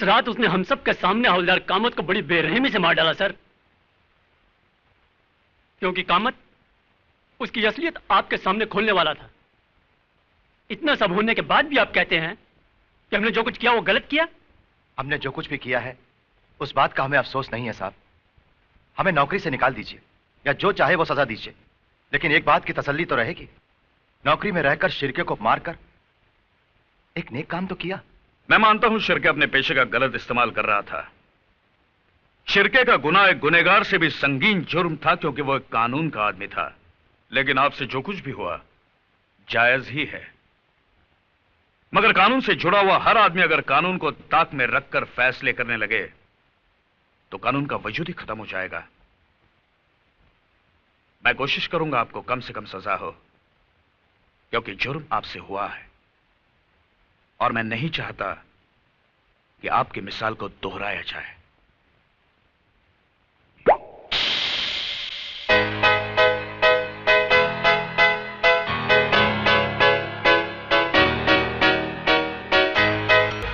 रात उसने हम सब के सामने हवलदार कामत को बड़ी बेरहमी से मार डाला सर। क्योंकि कामत उसकी असलियत आपके सामने खोलने वाला था। इतना सब होने के बाद भी आप कहते हैं कि हमने जो कुछ किया वो गलत किया। हमने जो कुछ भी किया है उस बात का हमें अफसोस नहीं है साहब। हमें नौकरी से निकाल दीजिए या जो चाहे वो सजा दीजिए, लेकिन एक बात की तसल्ली तो रहेगी, नौकरी में रहकर शिरके को मारकर एक नेक काम तो किया। मैं मानता हूं शिरके अपने पेशे का गलत इस्तेमाल कर रहा था। शिरके का गुनाह एक गुनहगार से भी संगीन जुर्म था, क्योंकि वो एक कानून का आदमी था। लेकिन आपसे जो कुछ भी हुआ जायज ही है। मगर कानून से जुड़ा हुआ हर आदमी अगर कानून को ताक में रखकर फैसले करने लगे तो कानून का वजूद ही खत्म हो जाएगा। मैं कोशिश करूंगा आपको कम से कम सजा हो, क्योंकि जुर्म आपसे हुआ है और मैं नहीं चाहता कि आपकी मिसाल को दोहराया जाए।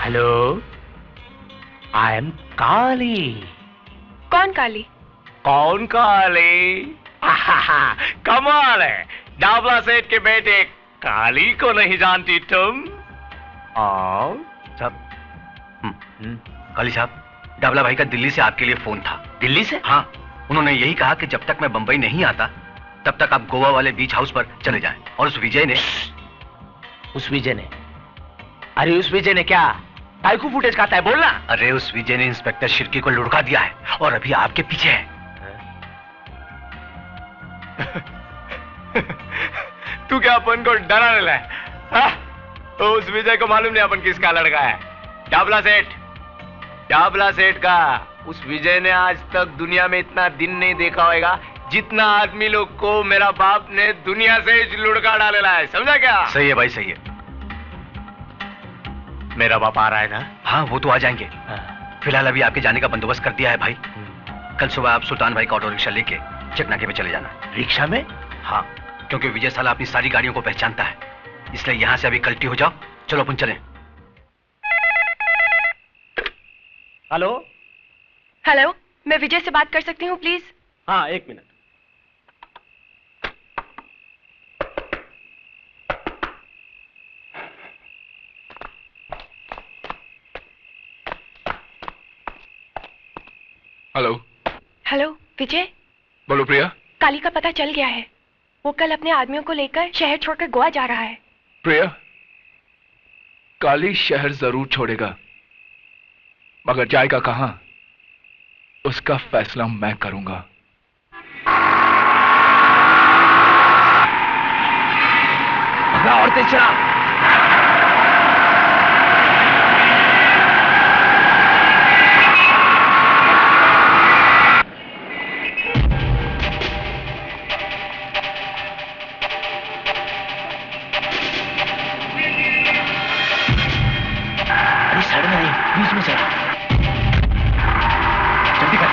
हेलो, आई एम काली। कौन काली? कौन काली? कमाल है, डाबला सेठ के बेटे काली को नहीं जानती तुम? आओ साहब। काली साहब, डाबला भाई का दिल्ली से आपके लिए फोन था। दिल्ली से? हाँ, उन्होंने यही कहा कि जब तक मैं बंबई नहीं आता तब तक आप गोवा वाले बीच हाउस पर चले जाएं। और उस विजय ने अरे उस विजय ने क्या टाइकू फुटेज खाता है, बोलना। अरे उस विजय ने इंस्पेक्टर शिर्के को लुढ़का दिया है और अभी आपके पीछे है। तू क्या अपन को डराने लगा? तो उस विजय को मालूम नहीं अपन किसका लड़का है। डाबला सेठ का उस विजय ने आज तक दुनिया में इतना दिन नहीं देखा होगा जितना आदमी लोग को मेरा बाप ने दुनिया से लुढ़का डालेला है, समझा क्या? सही है भाई, सही है। मेरा बाप आ रहा है ना? हाँ, वो तो आ जाएंगे। फिलहाल अभी आपके जाने का बंदोबस्त कर दिया है भाई। कल सुबह आप सुल्तान भाई का ऑटो रिक्शा लेके चकनाके पे चले जाना। रिक्शा में? हाँ, क्योंकि विजय साला अपनी सारी गाड़ियों को पहचानता है, इसलिए यहां से अभी कल्टी हो जाओ। चलो अपन चलें। हेलो हेलो, मैं विजय से बात कर सकती हूँ प्लीज? हाँ, एक मिनट। हेलो। हेलो विजय। बोलो प्रिया। काली का पता चल गया है, वो कल अपने आदमियों को लेकर शहर छोड़कर गोवा जा रहा है। प्रिया, काली शहर जरूर छोड़ेगा, मगर जाएगा कहां उसका फैसला मैं करूंगा। और तेज चला। बीच में चल, जल्दी कर।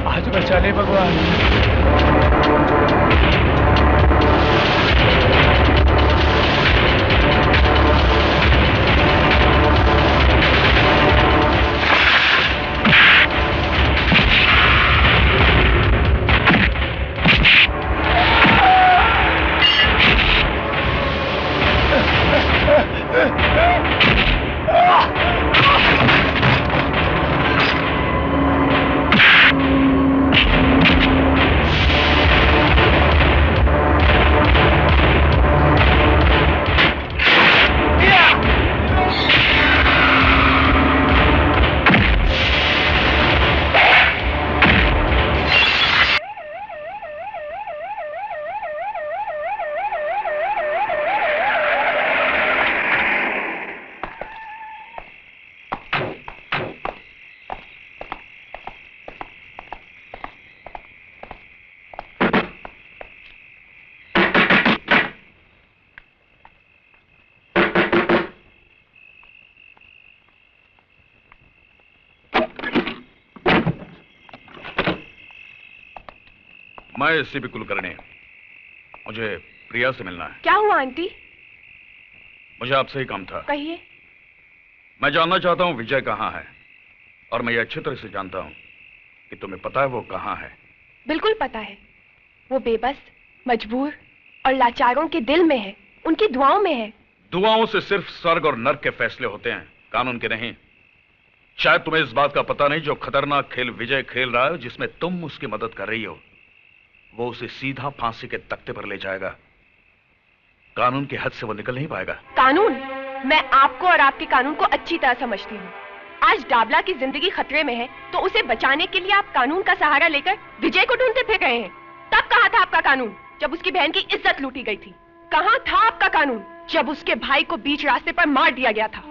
आज बचा ले भगवान। मैं एससीपी कुलकर्णी, मुझे प्रिया से मिलना है। क्या हुआ आंटी? मुझे आपसे ही काम था। कहिए। मैं जानना चाहता हूं विजय कहां है, और मैं ये अच्छी तरह से जानता हूं कि तुम्हें पता है वो कहां है। बिल्कुल पता है। वो बेबस, मजबूर और लाचारों के दिल में है, उनकी दुआओं में है। दुआओं से सिर्फ स्वर्ग और नर्क के फैसले होते हैं, कानून के नहीं। शायद तुम्हें इस बात का पता नहीं, जो खतरनाक खेल विजय खेल रहा है, जिसमें तुम उसकी मदद कर रही हो, वो उसे सीधा फांसी के तख्ते पर ले जाएगा। कानून की हद से वो निकल नहीं पाएगा। कानून? मैं आपको और आपके कानून को अच्छी तरह समझती हूँ। आज डाबला की जिंदगी खतरे में है, तो उसे बचाने के लिए आप कानून का सहारा लेकर विजय को ढूंढते फिर रहे हैं। तब कहाँ था आपका कानून, जब उसकी बहन की इज्जत लूटी गई थी? कहाँ था आपका कानून, जब उसके भाई को बीच रास्ते पर मार दिया गया था?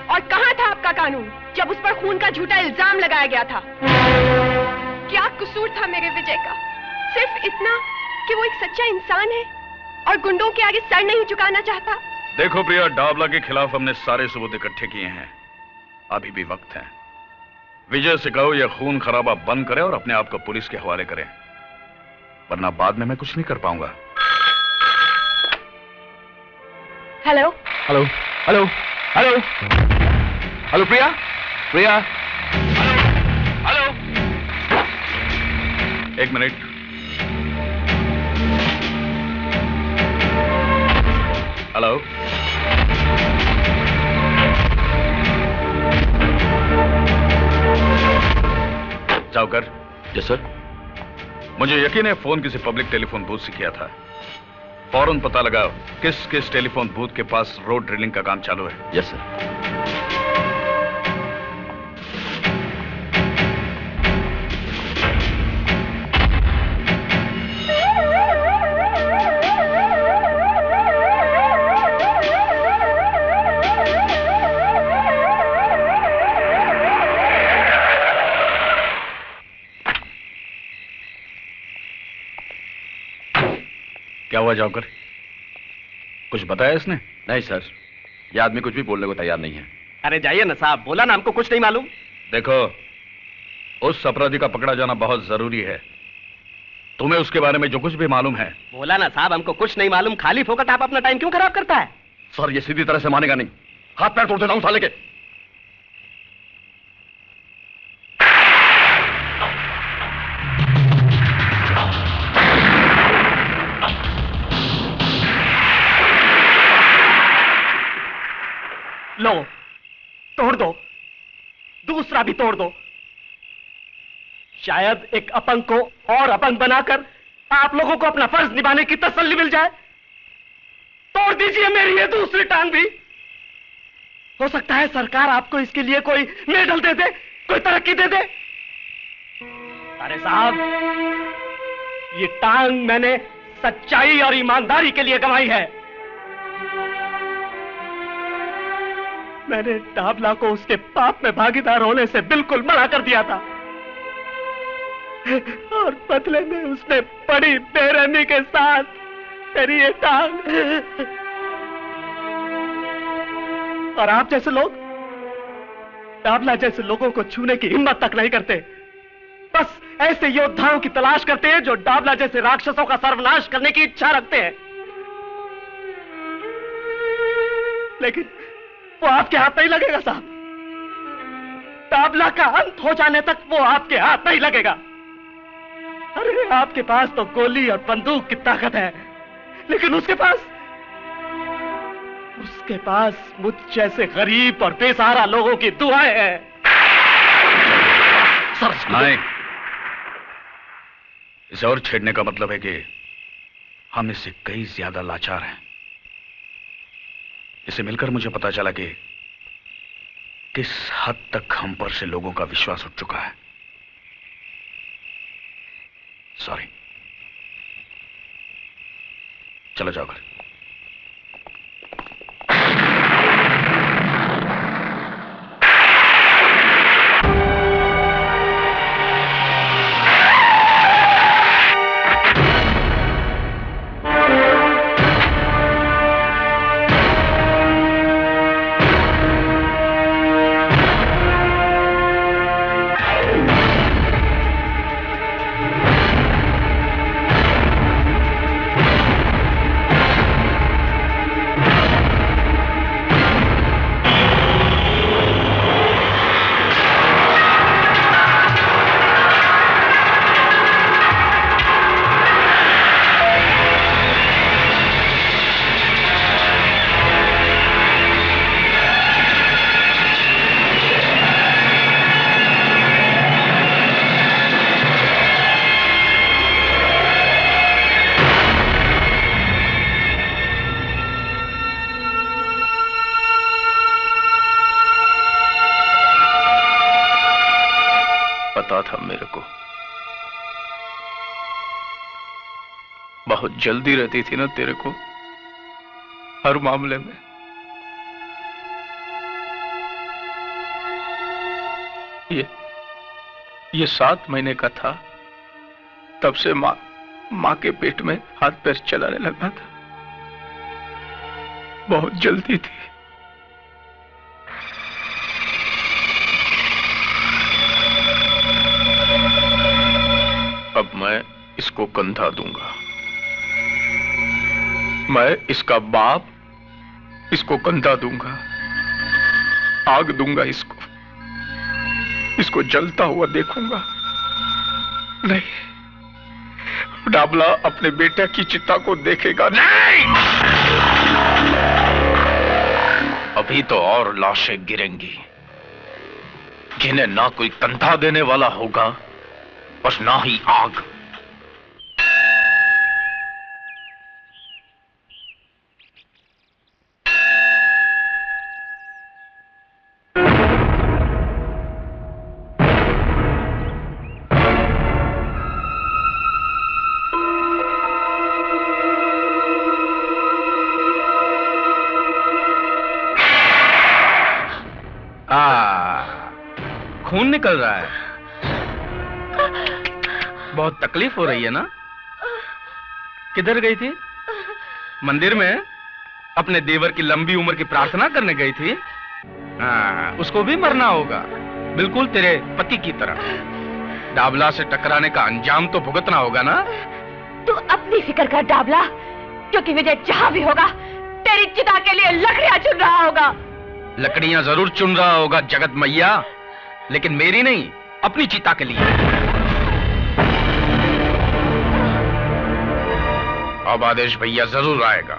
और कहाँ था आपका कानून, जब उस पर खून का झूठा इल्जाम लगाया गया था? क्या कसूर था मेरे विजय का? सिर्फ इतना कि वो एक सच्चा इंसान है और गुंडों के आगे सर नहीं झुकाना चाहता। देखो प्रिया, डाबला के खिलाफ हमने सारे सबूत इकट्ठे किए हैं, अभी भी वक्त है। विजय से कहो यह खून खराबा बंद करे और अपने आप को पुलिस के हवाले करे, वरना बाद में मैं कुछ नहीं कर पाऊंगा। Hello hello hello hello hello Priya, Priya, hello, एक मिनट। हेलो, जाओकर। Yes sir. मुझे यकीन है फोन किसी पब्लिक टेलीफोन बूथ से किया था। फौरन पता लगाओ किस किस टेलीफोन बूथ के पास रोड ड्रिलिंग का काम चालू है। Yes sir. क्या हुआ जाओकर, कुछ बताया इसने? नहीं सर, यह आदमी कुछ भी बोलने को तैयार नहीं है। अरे जाइए ना साहब, बोला ना हमको कुछ नहीं मालूम। देखो, उस अपराधी का पकड़ा जाना बहुत जरूरी है। तुम्हें उसके बारे में जो कुछ भी मालूम है। बोला ना साहब, हमको कुछ नहीं मालूम। खाली फोकट आप अपना टाइम क्यों खराब करता है? सर ये सीधी तरह से मानेगा नहीं, हाथ पैर तोड़ देना हूं साले के। लो, तोड़ दो, दूसरा भी तोड़ दो। शायद एक अपंग को और अपंग बनाकर आप लोगों को अपना फर्ज निभाने की तसल्ली मिल जाए। तोड़ दीजिए मेरी ये दूसरी टांग भी। हो सकता है सरकार आपको इसके लिए कोई मेडल दे दे, कोई तरक्की दे दे। अरे साहब, ये टांग मैंने सच्चाई और ईमानदारी के लिए गंवाई है। मैंने डाबला को उसके पाप में भागीदार होने से बिल्कुल मना कर दिया था, और बदले में उसने बड़ी बेरहमी के साथ मेरी ये टांग। और आप जैसे लोग डाबला जैसे लोगों को छूने की हिम्मत तक नहीं करते। बस ऐसे योद्धाओं की तलाश करते हैं जो डाबला जैसे राक्षसों का सर्वनाश करने की इच्छा रखते हैं। लेकिन वो आपके हाथ नहीं लगेगा साहब। डाबला का अंत हो जाने तक वो आपके हाथ नहीं लगेगा। अरे आपके पास तो गोली और बंदूक की ताकत है, लेकिन उसके पास मुझ जैसे गरीब और बेसहारा लोगों की दुआएं हैं। नहीं, इसे और छेड़ने का मतलब है कि हम इससे कई ज्यादा लाचार हैं। इसे मिलकर मुझे पता चला कि किस हद तक हम पर से लोगों का विश्वास उठ चुका है। सॉरी, चलो जाओ घर। पता था मेरे को। बहुत जल्दी रहती थी ना तेरे को हर मामले में। ये 7 महीने का था, तब से माँ के पेट में हाथ पैर चलाने लगा था। बहुत जल्दी थी। अब मैं इसको कंधा दूंगा। मैं इसका बाप इसको कंधा दूंगा, आग दूंगा इसको जलता हुआ देखूंगा। नहीं, डाबला अपने बेटे की चिता को देखेगा नहीं। अभी तो और लाशें गिरेंगी, जिन्हें ना कोई कंधा देने वाला होगा और ना ही आग। खून निकल रहा है, बहुत तकलीफ हो रही है ना? किधर गई थी? मंदिर में अपने देवर की लंबी उम्र की प्रार्थना करने गई थी। हाँ, उसको भी मरना होगा, बिल्कुल तेरे पति की तरह। डाबला से टकराने का अंजाम तो भुगतना होगा ना? तू अपनी फिक्र कर डाबला, क्योंकि विजय जहां भी होगा तेरी चिता के लिए लकड़ियां चुन रहा होगा। लकड़ियां जरूर चुन रहा होगा जगत मैया, लेकिन मेरी नहीं, अपनी चिता के लिए। अब आदेश भैया जरूर आएगा।